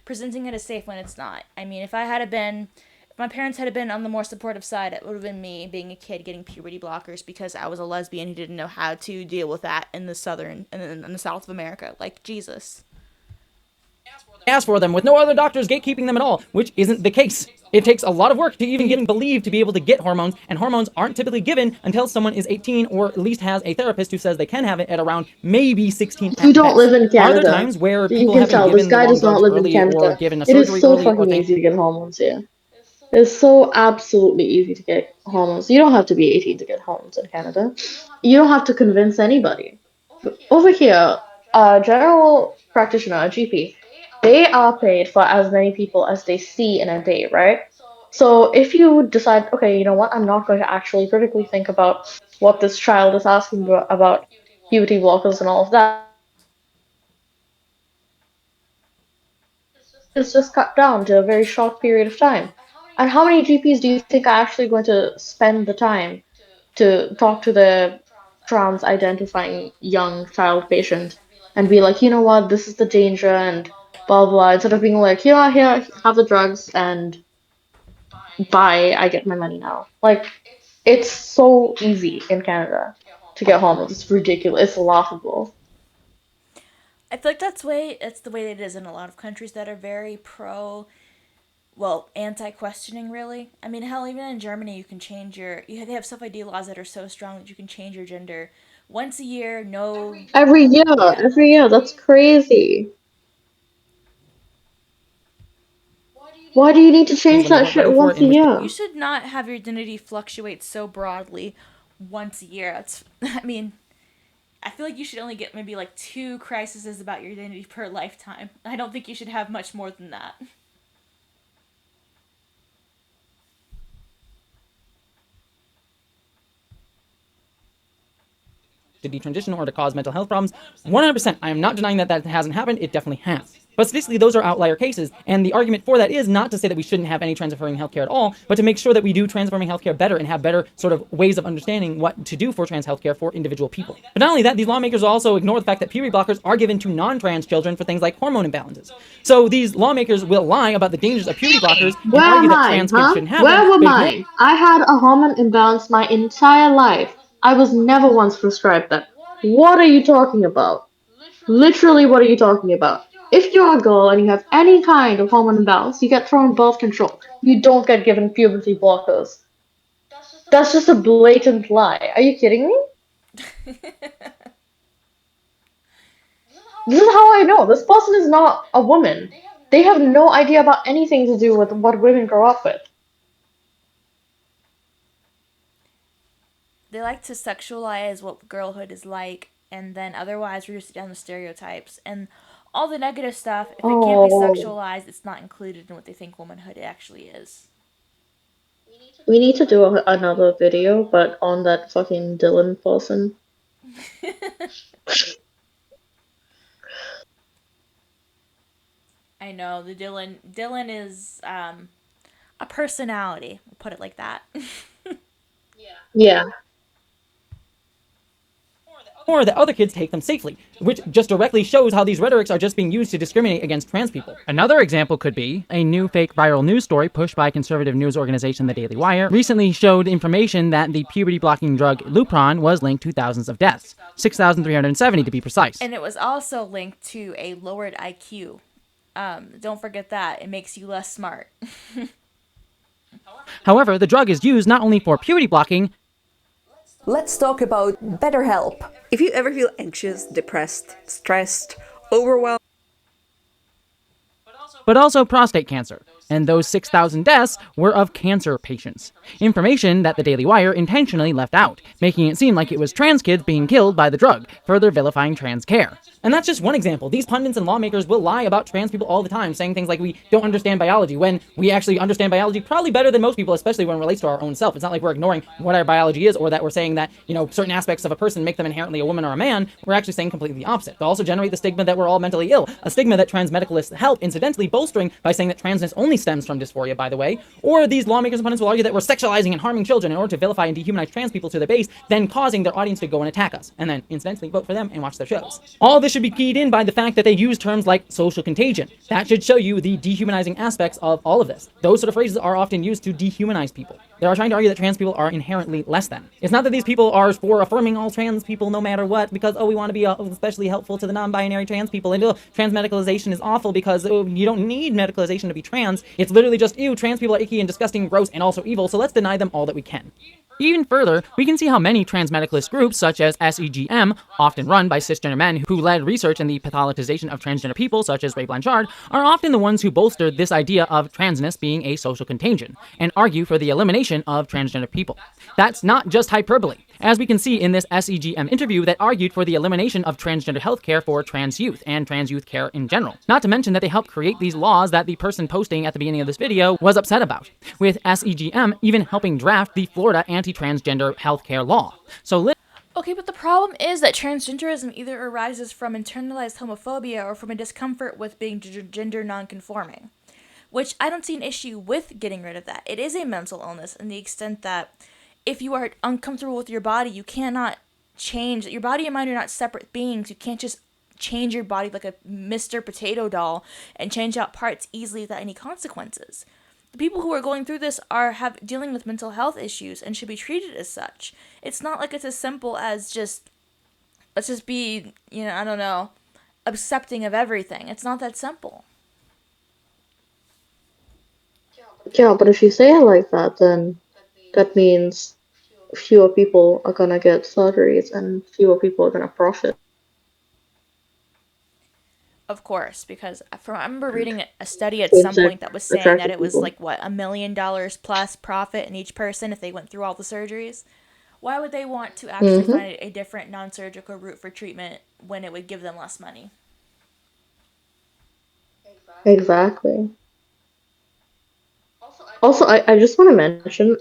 B: Presenting it as safe when it's not. I mean, if my parents had been on the more supportive side, it would have been me being a kid getting puberty blockers because I was a lesbian who didn't know how to deal with that in the South of America. Like, Jesus.
C: Ask for them with no other doctors gatekeeping them at all, which isn't the case. It takes a lot of work to even get believed to be able to get hormones, and hormones aren't typically given until someone is 18 or at least has a therapist who says they can have it at around maybe 16.
A: You don't live in Canada.
C: Are there times where people
A: you can
C: have
A: tell
C: been given
A: this guy does not live in Canada.
C: or given a
A: It
C: surgery
A: is so
C: early
A: fucking easy to get hormones here. It's so absolutely easy to get hormones. You don't have to be 18 to get hormones in Canada. You don't have to convince anybody. But over here, a general practitioner, a GP, they are paid for as many people as they see in a day, right? So if you decide, okay, you know what, I'm not going to actually critically think about what this child is asking about puberty blockers and all of that, it's just cut down to a very short period of time. And how many GPs do you think are actually going to spend the time to talk to the trans-identifying young child patient and be like, you know what, this is the danger and blah blah, instead of being like, here, have the drugs and bye, I get my money now. Like, it's so easy in Canada to get hormones. It's ridiculous. It's laughable.
B: I feel like that's the way it is in a lot of countries that are very anti-questioning, really. I mean, hell, even in Germany, you can change they have self-ID laws that are so strong that you can change your gender once a year, no...
A: Every year, that's crazy. Why do you need to change that shit once a year?
B: You should not have your identity fluctuate so broadly once a year. That's, I mean, I feel like you should only get maybe like 2 crises about your identity per lifetime. I don't think you should have much more than that.
C: To detransition or to cause mental health problems. 100%. I am not denying that that hasn't happened. It definitely has. But statistically, those are outlier cases, and the argument for that is not to say that we shouldn't have any trans-affirming healthcare at all, but to make sure that we do trans-affirming healthcare better and have better sort of ways of understanding what to do for trans healthcare for individual people. But not only that, these lawmakers also ignore the fact that puberty blockers are given to non-trans children for things like hormone imbalances. So these lawmakers will lie about the dangers of puberty blockers and
A: Where
C: argue
A: am
C: that
A: I,
C: trans kids
A: huh?
C: shouldn't have
A: Where
C: them.
A: were
C: but
A: mine? I had a hormone imbalance my entire life. I was never once prescribed that. What are you talking about? Literally, what are you talking about? If you're a girl and you have any kind of hormone imbalance, you get thrown birth control. You don't get given puberty blockers. That's just a blatant lie. Are you kidding me? This is how I know. This person is not a woman. They have no idea about anything to do with what women grow up with.
B: They like to sexualize what girlhood is like, and then otherwise reduce it down to stereotypes. And all the negative stuff, if it can't be sexualized, it's not included in what they think womanhood actually is.
A: We need to do another video, but on that fucking Dylan person.
B: I know, the Dylan is a personality, we'll put it like that.
A: Yeah.
C: Or that other kids take them safely, which just directly shows how these rhetorics are just being used to discriminate against trans people. Another example could be a new fake viral news story pushed by conservative news organization The Daily Wire recently showed information that the puberty-blocking drug Lupron was linked to thousands of deaths, 6,370 to be precise.
B: And it was also linked to a lowered IQ. Don't forget that. It makes you less smart.
C: However, the drug is used not only for puberty blocking.
M: Let's talk about BetterHelp. If you ever feel anxious, depressed, stressed, overwhelmed,
C: but also prostate cancer, and those 6,000 deaths were of cancer patients. Information that the Daily Wire intentionally left out, making it seem like it was trans kids being killed by the drug, further vilifying trans care. And that's just one example. These pundits and lawmakers will lie about trans people all the time, saying things like we don't understand biology, when we actually understand biology probably better than most people, especially when it relates to our own self. It's not like we're ignoring what our biology is, or that we're saying that, certain aspects of a person make them inherently a woman or a man. We're actually saying completely the opposite. They also generate the stigma that we're all mentally ill, a stigma that transmedicalists help, incidentally bolstering by saying that transness only stems from dysphoria, by the way. Or these lawmakers and pundits will argue that we're sexualizing and harming children in order to vilify and dehumanize trans people to their base, then causing their audience to go and attack us, and then incidentally vote for them and watch their shows. All this should be keyed in by the fact that they use terms like social contagion. That should show you the dehumanizing aspects of all of this. Those sort of phrases are often used to dehumanize people. They are trying to argue that trans people are inherently less than. It's not that these people are for affirming all trans people no matter what, because, we want to be especially helpful to the non-binary trans people, and transmedicalization is awful because you don't need medicalization to be trans. It's literally just, trans people are icky and disgusting, gross, and also evil, so let's deny them all that we can. Even further, we can see how many transmedicalist groups, such as SEGM, often run by cisgender men who led research in the pathologization of transgender people, such as Ray Blanchard, are often the ones who bolstered this idea of transness being a social contagion, and argue for the elimination of transgender people. That's not just hyperbole, as we can see in this SEGM interview that argued for the elimination of transgender healthcare for trans youth, and trans youth care in general. Not to mention that they helped create these laws that the person posting at the beginning of this video was upset about, with SEGM even helping draft the Florida anti-transgender healthcare law.
B: Okay, but the problem is that transgenderism either arises from internalized homophobia or from a discomfort with being gender non-conforming, which I don't see an issue with getting rid of that. It is a mental illness in the extent that if you are uncomfortable with your body, you cannot change. Your body and mind are not separate beings. You can't just change your body like a Mr. Potato Doll and change out parts easily without any consequences. The people who are going through this are dealing with mental health issues and should be treated as such. It's not like it's as simple as let's just be, accepting of everything. It's not that simple.
A: Yeah, but if you say it like that, then that means fewer people are gonna get surgeries and fewer people are gonna profit.
B: Of course, because I remember reading a study at some point that was saying that it was like, $1 million plus profit in each person if they went through all the surgeries. Why would they want to actually find a different non-surgical route for treatment when it would give them less money?
A: Exactly. Also, I just want to mention,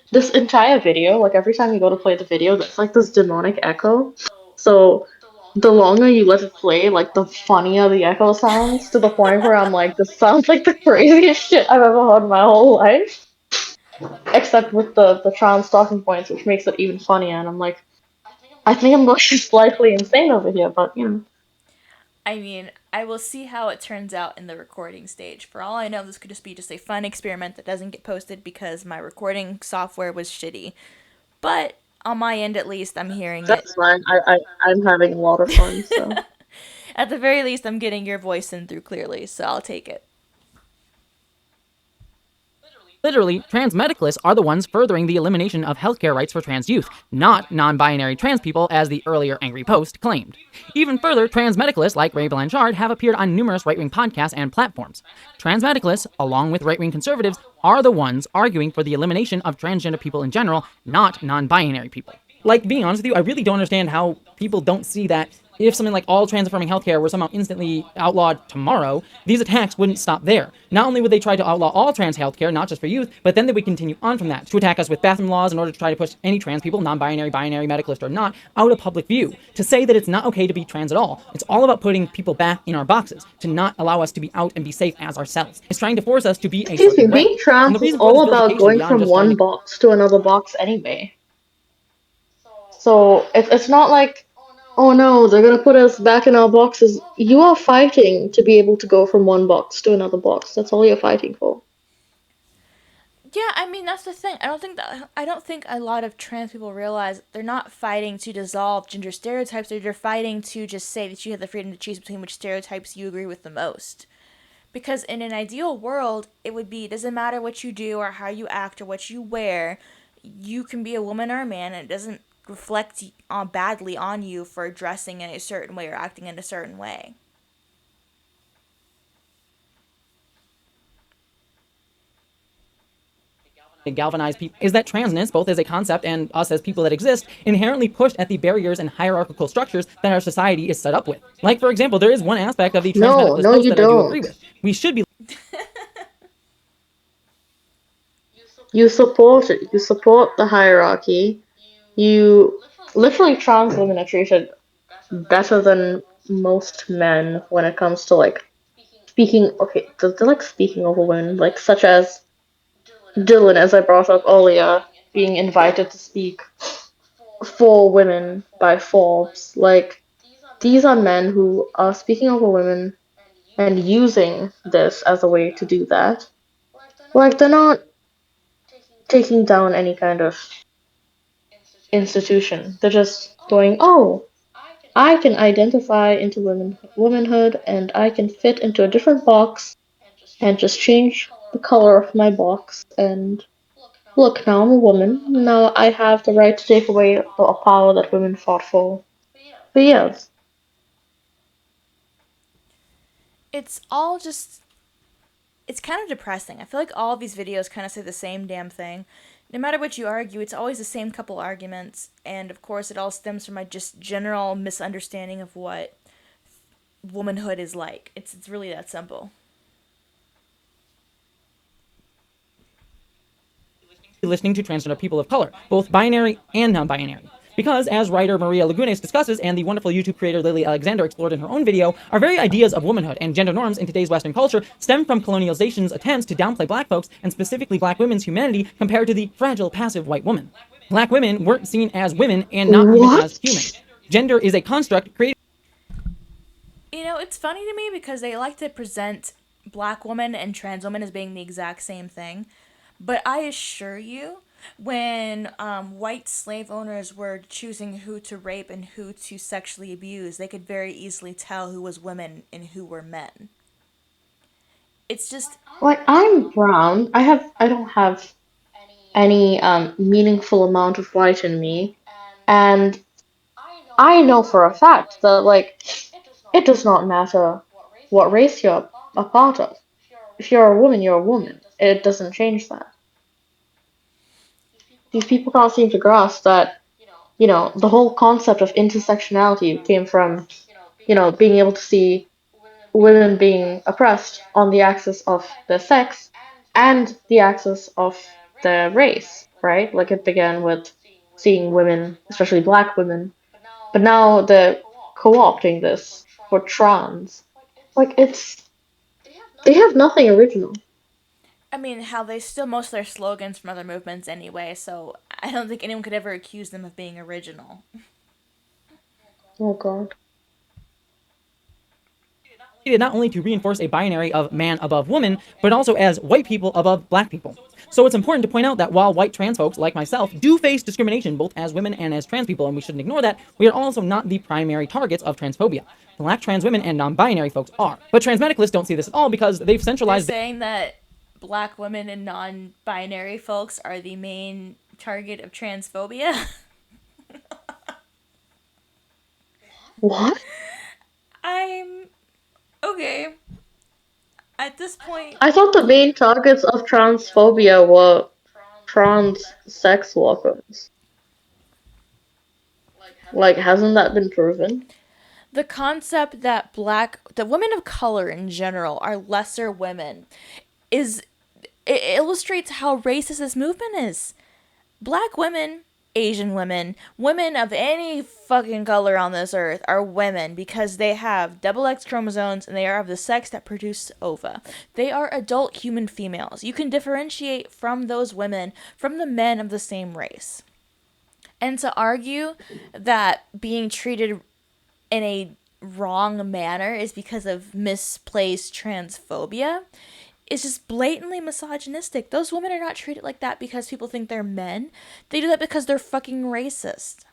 A: this entire video, like every time you go to play the video, there's like this demonic echo. So the longer you let it play, like the funnier the echo sounds, to the point where I'm like, this sounds like the craziest shit I've ever heard in my whole life. Except with the trans talking points, which makes it even funnier, and I'm like, I think I'm going slightly insane over here, but you know.
B: I mean, I will see how it turns out in the recording stage. For all I know, this could just be a fun experiment that doesn't get posted because my recording software was shitty. But on my end, at least, I'm hearing it.
A: That's fine. I'm having a lot of fun, so.
B: At the very least, I'm getting your voice in through clearly, so I'll take it.
C: Literally, transmedicalists are the ones furthering the elimination of healthcare rights for trans youth, not non-binary trans people as the earlier angry post claimed. Even further, transmedicalists like Ray Blanchard have appeared on numerous right-wing podcasts and platforms. Transmedicalists, along with right-wing conservatives, are the ones arguing for the elimination of transgender people in general, not non-binary people. Like, being honest with you, I really don't understand how people don't see that if something like all trans-affirming healthcare were somehow instantly outlawed tomorrow, these attacks wouldn't stop there. Not only would they try to outlaw all trans healthcare, not just for youth, but then they would continue on from that to attack us with bathroom laws in order to try to push any trans people, non-binary, binary, medicalist or not, out of public view. To say that it's not okay to be trans at all. It's all about putting people back in our boxes, to not allow us to be out and be safe as ourselves. It's trying to force us to be a
A: Excuse me,
C: certain way.
A: being trans is all about going from one box to another box anyway. So it's not like, oh no, they're gonna put us back in our boxes. You are fighting to be able to go from one box to another box. That's all you're fighting for.
B: Yeah, I mean that's the thing. I don't think a lot of trans people realize they're not fighting to dissolve gender stereotypes. They're fighting to just say that you have the freedom to choose between which stereotypes you agree with the most. Because in an ideal world, it would be, it doesn't matter what you do or how you act or what you wear, you can be a woman or a man, and it doesn't reflect badly on you for dressing in a certain way or acting in a certain way.
C: Galvanize people is that transness, both as a concept and us as people that exist, inherently push at the barriers and hierarchical structures that our society is set up with. Like, for example, there is one aspect of the transmedicalist post that I do agree with. We should be
A: You support it. You support the hierarchy. You literally, trans women are treated better than most men when it comes to like speaking. Okay, they're like speaking over women, like such as Dylan, as I brought up earlier, being invited to speak for women by Forbes. Like, these are men who are speaking over women and using this as a way to do that. Like, they're not taking down any kind of institution. They're just going, oh, I can identify into womanhood and I can fit into a different box and just change the color of my box and look, now I'm a woman. Now I have the right to take away the power that women fought for years.
B: It's all just, it's kind of depressing. I feel like all of these videos kind of say the same damn thing. No matter what you argue, it's always the same couple arguments, and of course it all stems from my just general misunderstanding of what womanhood is like. It's really that simple.
C: listening to transgender people of color, both binary and non-binary. Because, as writer Maria Lagunes discusses, and the wonderful YouTube creator Lily Alexander explored in her own video, our very ideas of womanhood and gender norms in today's Western culture stem from colonialization's attempts to downplay black folks, and specifically black women's humanity, compared to the fragile, passive white woman. Black women weren't seen as women and not even as human. Gender is a construct created...
B: You know, it's funny to me because they like to present black women and trans women as being the exact same thing. But I assure you, when white slave owners were choosing who to rape and who to sexually abuse, they could very easily tell who was women and who were men. It's just...
A: Like, I'm brown. I don't have any meaningful amount of white in me. And I know for a fact that, like, it does not matter what race you're a part of. If you're a woman, you're a woman. It doesn't change that. these people can't seem to grasp that, the whole concept of intersectionality came from, being able to see women being oppressed on the axis of their sex and the axis of their race, right? Like it began with seeing women, especially black women, but now they're co-opting this for trans. Like they have nothing original.
B: I mean, how they steal most of their slogans from other movements anyway, so I don't think anyone could ever accuse them of being original.
A: Oh god.
C: Not only to reinforce a binary of man above woman, but also as white people above black people. So it's important to point out that while white trans folks, like myself, do face discrimination both as women and as trans people, and we shouldn't ignore that, we are also not the primary targets of transphobia. Black trans women and non-binary folks are. But transmedicalists don't see this at all because they've centralized...
B: They're saying that black women and non-binary folks are the main target of transphobia?
A: What?
B: I'm... okay. At this point...
A: I thought the main targets of transphobia were trans sex workers. Like, hasn't that been proven?
B: The concept that women of color in general are lesser women it illustrates how racist this movement is. Black women, Asian women, women of any fucking color on this earth are women because they have double X chromosomes and they are of the sex that produce ova. They are adult human females. You can differentiate from those women from the men of the same race. And to argue that being treated in a wrong manner is because of misplaced transphobia is just blatantly misogynistic. Those women are not treated like that because people think they're men. They do that because they're fucking racist.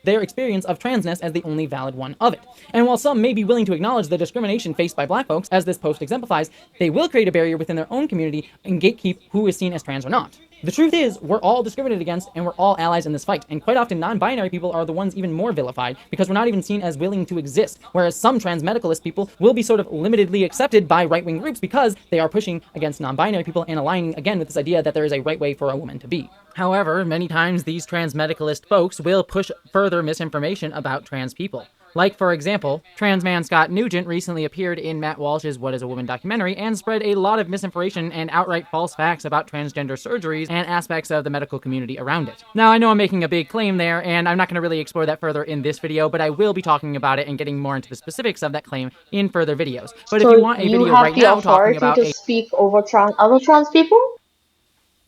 C: Their experience of transness as the only valid one of it. And while some may be willing to acknowledge the discrimination faced by black folks, as this post exemplifies, they will create a barrier within their own community and gatekeep who is seen as trans or not. The truth is, we're all discriminated against and we're all allies in this fight, and quite often non-binary people are the ones even more vilified because we're not even seen as willing to exist, whereas some transmedicalist people will be sort of limitedly accepted by right-wing groups because they are pushing against non-binary people and aligning again with this idea that there is a right way for a woman to be. However, many times these transmedicalist folks will push further misinformation about trans people. Like, for example, trans man Scott Nugent recently appeared in Matt Walsh's What is a Woman documentary and spread a lot of misinformation and outright false facts about transgender surgeries and aspects of the medical community around it. Now, I know I'm making a big claim there, and I'm not going to really explore that further in this video, but I will be talking about it and getting more into the specifics of that claim in further videos. But
A: So
C: if you want a video right now talking about
A: to speak over other trans people?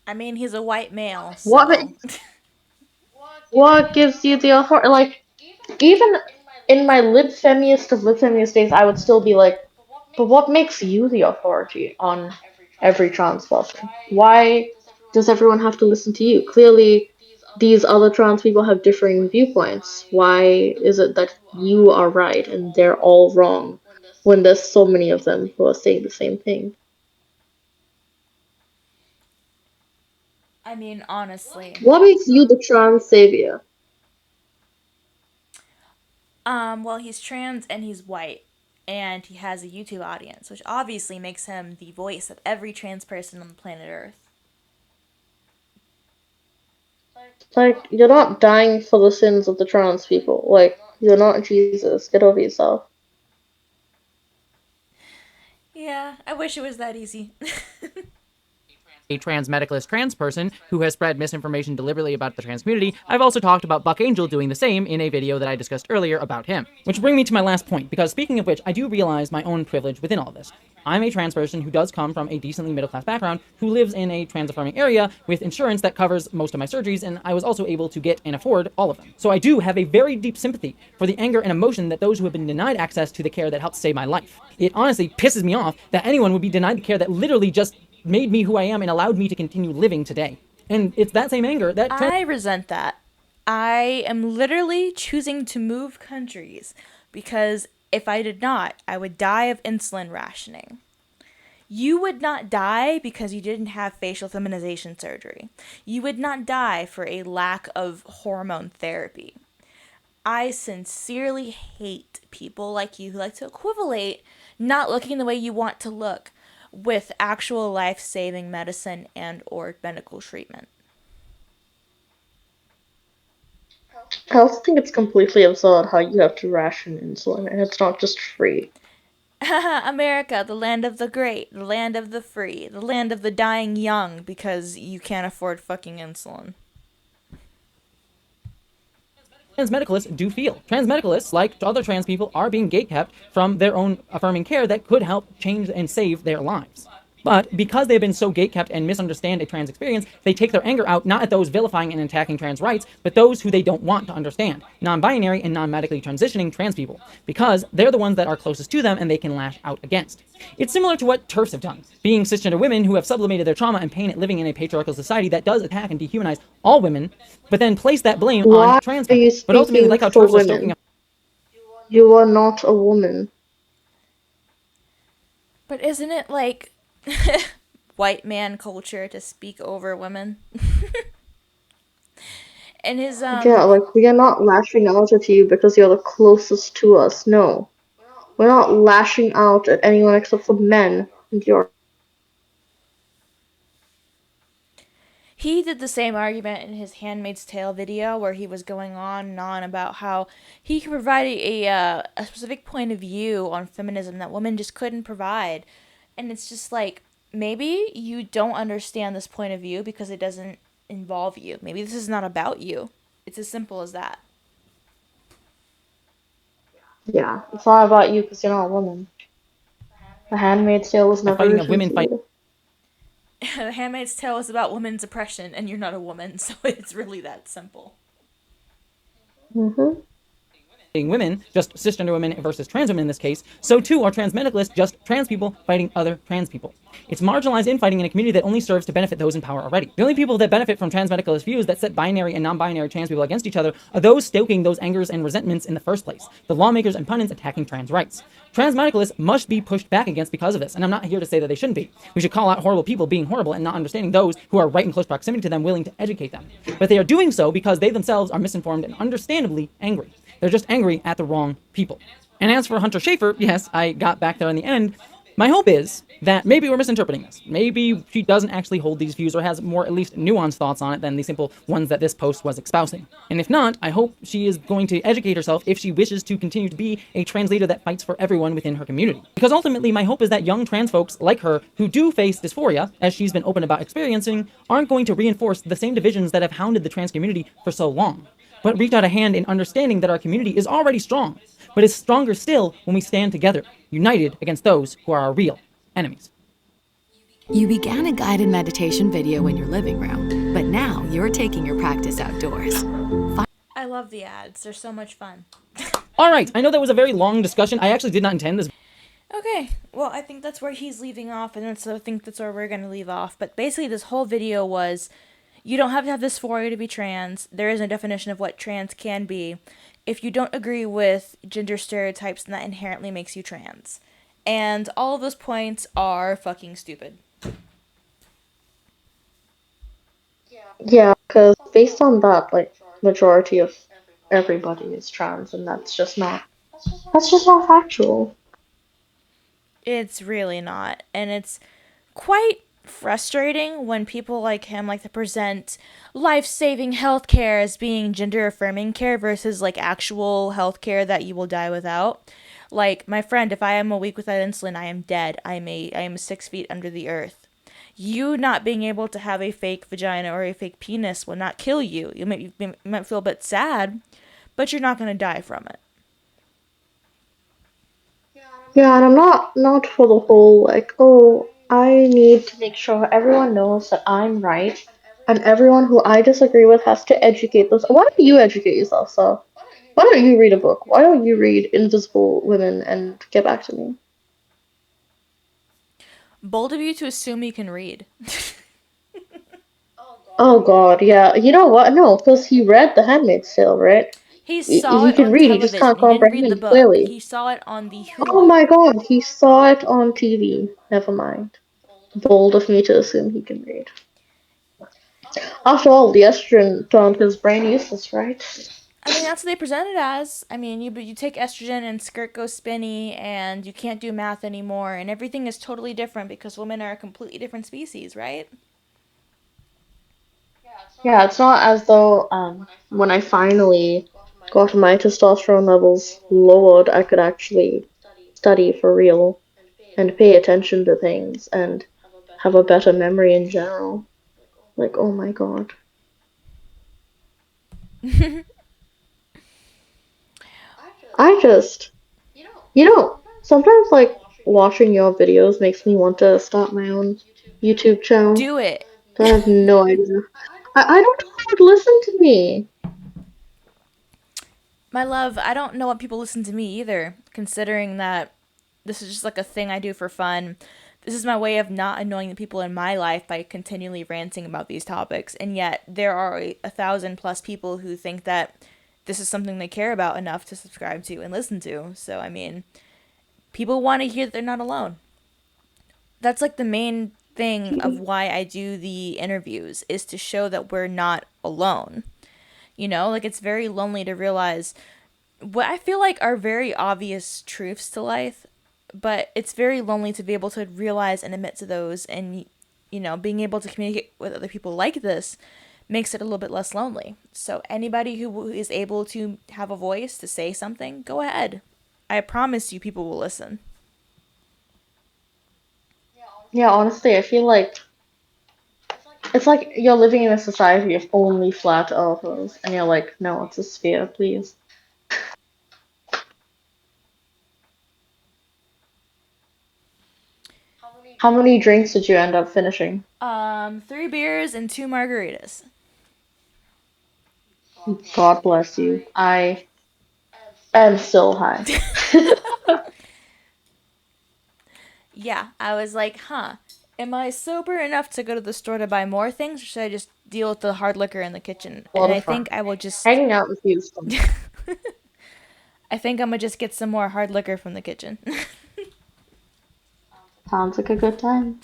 B: I mean, he's a white male, so...
A: What gives you the authority? Like, even in my lib feminist of lib feminist days, I would still be like, but what makes you the authority on every trans person? Why does everyone have to listen to you? Clearly, these other trans people have differing viewpoints. Why is it that you are right and they're all wrong when there's so many of them who are saying the same thing?
B: I mean, honestly.
A: What makes you the trans savior?
B: Well, he's trans and he's white. And he has a YouTube audience, which obviously makes him the voice of every trans person on the planet Earth.
A: Like, you're not dying for the sins of the trans people. Like, you're not Jesus. Get over yourself.
B: Yeah, I wish it was that easy.
C: A transmedicalist trans person who has spread misinformation deliberately about the trans community, I've also talked about Buck Angel doing the same in a video that I discussed earlier about him. Which brings me to my last point, because speaking of which, I do realize my own privilege within all of this. I'm a trans person who does come from a decently middle-class background, who lives in a trans-affirming area with insurance that covers most of my surgeries, and I was also able to get and afford all of them. So I do have a very deep sympathy for the anger and emotion that those who have been denied access to the care that helped save my life. It honestly pisses me off that anyone would be denied the care that literally just made me who I am and allowed me to continue living today. And it's that same anger that...
B: I resent that. I am literally choosing to move countries because if I did not, I would die of insulin rationing. You would not die because you didn't have facial feminization surgery. You would not die for a lack of hormone therapy. I sincerely hate people like you who like to equivalate not looking the way you want to look with actual life-saving medicine and or medical treatment.
A: I also think it's completely absurd how you have to ration insulin and it's not just free.
B: America, the land of the great, the land of the free, the land of the dying young because you can't afford fucking insulin.
C: Transmedicalists do feel. Transmedicalists, like other trans people, are being gatekept from their own affirming care that could help change and save their lives. But because they've been so gatekept and misunderstand a trans experience, they take their anger out not at those vilifying and attacking trans rights, but those who they don't want to understand, non-binary and non-medically transitioning trans people, because they're the ones that are closest to them and they can lash out against. It's similar to what TERFs have done, being cisgender women who have sublimated their trauma and pain at living in a patriarchal society that does attack and dehumanize all women, but then place that blame on trans
A: Why are
C: people.
A: you
C: But ultimately, like how
A: speaking for
C: TERFs are stoking
A: women?
C: up.
A: You are not a woman.
B: But isn't it like white man culture to speak over women? And his
A: Yeah, like, we are not lashing out at you because you're the closest to us. No. We're not lashing out at anyone except for men. And you're...
B: He did the same argument in his Handmaid's Tale video where he was going on and on about how he could provide a specific point of view on feminism that women just couldn't provide. And it's just like, maybe you don't understand this point of view because it doesn't involve you. Maybe this is not about you. It's as simple as that.
A: Yeah, it's not about you because you're not a woman. The Handmaid's Tale was never
C: Fighting of
A: written
C: women
A: to
C: fight.
A: you.
B: The Handmaid's Tale is about women's oppression, and you're not a woman, so it's really that simple.
A: Mm-hmm.
C: Women, just cisgender women versus trans women in this case, so too are transmedicalists just trans people fighting other trans people. It's marginalized infighting in a community that only serves to benefit those in power already. The only people that benefit from transmedicalist views that set binary and non-binary trans people against each other are those stoking those angers and resentments in the first place, the lawmakers and pundits attacking trans rights. Transmedicalists must be pushed back against because of this, and I'm not here to say that they shouldn't be. We should call out horrible people being horrible and not understanding those who are right in close proximity to them willing to educate them. But they are doing so because they themselves are misinformed and understandably angry. They're just angry at the wrong people. And as for Hunter Schafer, yes, I got back there in the end. My hope is that maybe we're misinterpreting this. Maybe she doesn't actually hold these views or has more, at least, nuanced thoughts on it than the simple ones that this post was espousing. And if not, I hope she is going to educate herself if she wishes to continue to be a trans leader that fights for everyone within her community. Because ultimately, my hope is that young trans folks like her who do face dysphoria, as she's been open about experiencing, aren't going to reinforce the same divisions that have hounded the trans community for so long, but reach out a hand in understanding that our community is already strong, but is stronger still when we stand together, united against those who are our real enemies.
N: You began a guided meditation video in your living room, but now you're taking your practice outdoors.
B: I love the ads. They're so much fun.
C: Alright, I know that was a very long discussion. I actually did not intend this.
B: Okay, well, I think that's where he's leaving off, and I think that's where we're going to leave off. But basically, this whole video was, you don't have to have dysphoria to be trans. There is a definition of what trans can be. If you don't agree with gender stereotypes, then that inherently makes you trans. And all of those points are fucking stupid.
A: Yeah, because based on that, like, majority of everybody is trans, and that's just not factual.
B: It's really not. And it's quite frustrating when people like him like to present life-saving healthcare as being gender-affirming care versus like actual healthcare that you will die without. Like, my friend, if I am a week without insulin, I am dead. I am 6 feet under the earth. You not being able to have a fake vagina or a fake penis will not kill you. You might feel a bit sad, but you're not going to die from it.
A: Yeah, and I'm not for the whole, like, oh, I need to make sure everyone knows that I'm right, and everyone who I disagree with has to educate themselves. Why don't you educate yourself, so? Why don't you read a book? Why don't you read Invisible Women and get back to me?
B: Bold of you to assume you can read.
A: Oh god, yeah. You know what? No, because he read The Handmaid's Tale, right?
B: He saw
A: He
B: it
A: can
B: on
A: read, he just
B: television.
A: can't
B: He didn't read the
A: comprehend
B: book.
A: clearly.
B: He saw it on the
A: Oh
B: Hulu.
A: my god, he saw it on TV. Never mind. Bold of me to assume he can read. After all, the estrogen turned his brain useless, right?
B: I mean, that's what they present it as. I mean, you take estrogen and skirt goes spinny, and you can't do math anymore, and everything is totally different because women are a completely different species, right?
A: Yeah, it's not as though when I finally got my testosterone levels lowered, I could actually study for real and pay attention to things and have a better memory in general. Like, oh my god. I just, sometimes like watching your videos makes me want to start my own YouTube channel.
B: Do it.
A: I have no idea. I don't know who would listen to me.
B: My love, I don't know what people listen to me either, considering that this is just like a thing I do for fun. This is my way of not annoying the people in my life by continually ranting about these topics, and yet there are 1,000+ people who think that this is something they care about enough to subscribe to and listen to. So, I mean, people want to hear that they're not alone. That's like the main thing of why I do the interviews, is to show that we're not alone. You know, like it's very lonely to realize what I feel like are very obvious truths to life, but it's very lonely to be able to realize and admit to those, and being able to communicate with other people like this makes it a little bit less lonely. So anybody who is able to have a voice to say something, go ahead. I promise you people will listen.
A: Yeah, honestly, I feel like it's like you're living in a society of only flat earthers, and you're like, no, it's a sphere, please. How many drinks did you end up finishing?
B: 3 beers and 2 margaritas.
A: God bless you. I am still high.
B: Yeah, I was like, am I sober enough to go to the store to buy more things, or should I just deal with the hard liquor in the kitchen?
A: A
B: And
A: lot
B: I
A: of fun.
B: think I will just
A: Hanging out with you is fun.
B: I think I'm gonna just get some more hard liquor from the kitchen.
A: Sounds like a good time.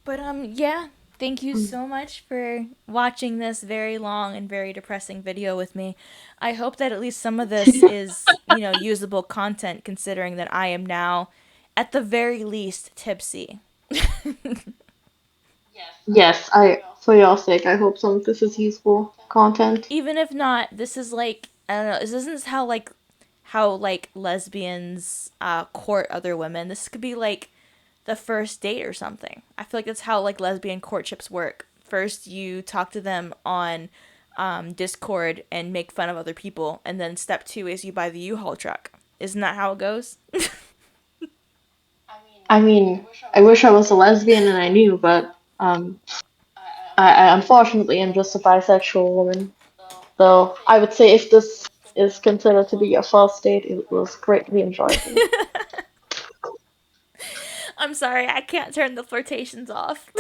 B: But yeah, thank you so much for watching this very long and very depressing video with me. I hope that at least some of this is, usable content, considering that I am now, at the very least, tipsy.
A: Yes, for your sake, I hope some of this is useful content.
B: Even if not, this is like, I don't know, this isn't how lesbians court other women. This could be like the first date or something. I feel like that's how like lesbian courtships work. First you talk to them on Discord and make fun of other people, and then step 2 is you buy the U-Haul truck. Isn't that how it goes?
A: I mean, I wish I was a lesbian and I knew, but I unfortunately am just a bisexual woman. So I would say if this is considered to be a first date, it was greatly enjoyable.
B: I'm sorry, I can't turn the flirtations off.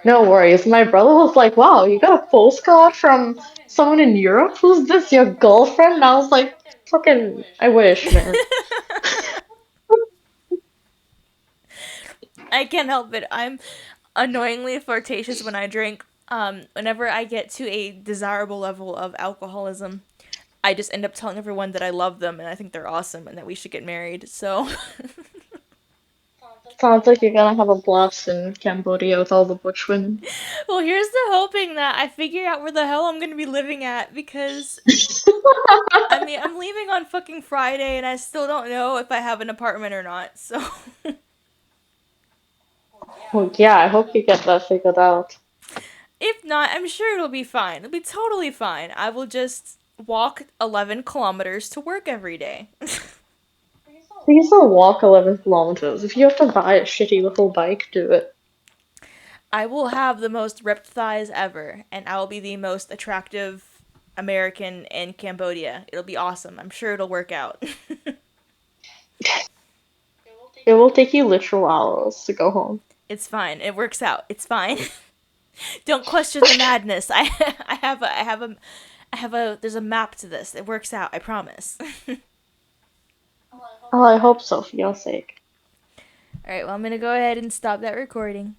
A: No worries. My brother was like, wow, you got a postcard from someone in Europe? Who's this, your girlfriend? And I was like, fucking, I wish, man.
B: I can't help it. I'm annoyingly flirtatious when I drink. Whenever I get to a desirable level of alcoholism, I just end up telling everyone that I love them and I think they're awesome and that we should get married. So
A: Sounds like you're gonna have a blast in Cambodia with all the butch women.
B: well, here's the hoping that I figure out where the hell I'm gonna be living at, because I mean, I'm leaving on fucking Friday and I still don't know if I have an apartment or not. So
A: Well, yeah, I hope you get that figured out.
B: if not, I'm sure it'll be fine. It'll be totally fine. I will just walk 11 kilometers to work every day.
A: You can still walk 11 kilometers. If you have to buy a shitty little bike, do it.
B: I will have the most ripped thighs ever, and I will be the most attractive American in Cambodia. It'll be awesome. I'm sure it'll work out.
A: It will take you literal hours to go home.
B: It's fine. It works out. It's fine. Don't question the madness. I have a there's a map to this. It works out, I promise.
A: Oh, I hope so, for your sake.
B: Alright, well, I'm gonna go ahead and stop that recording.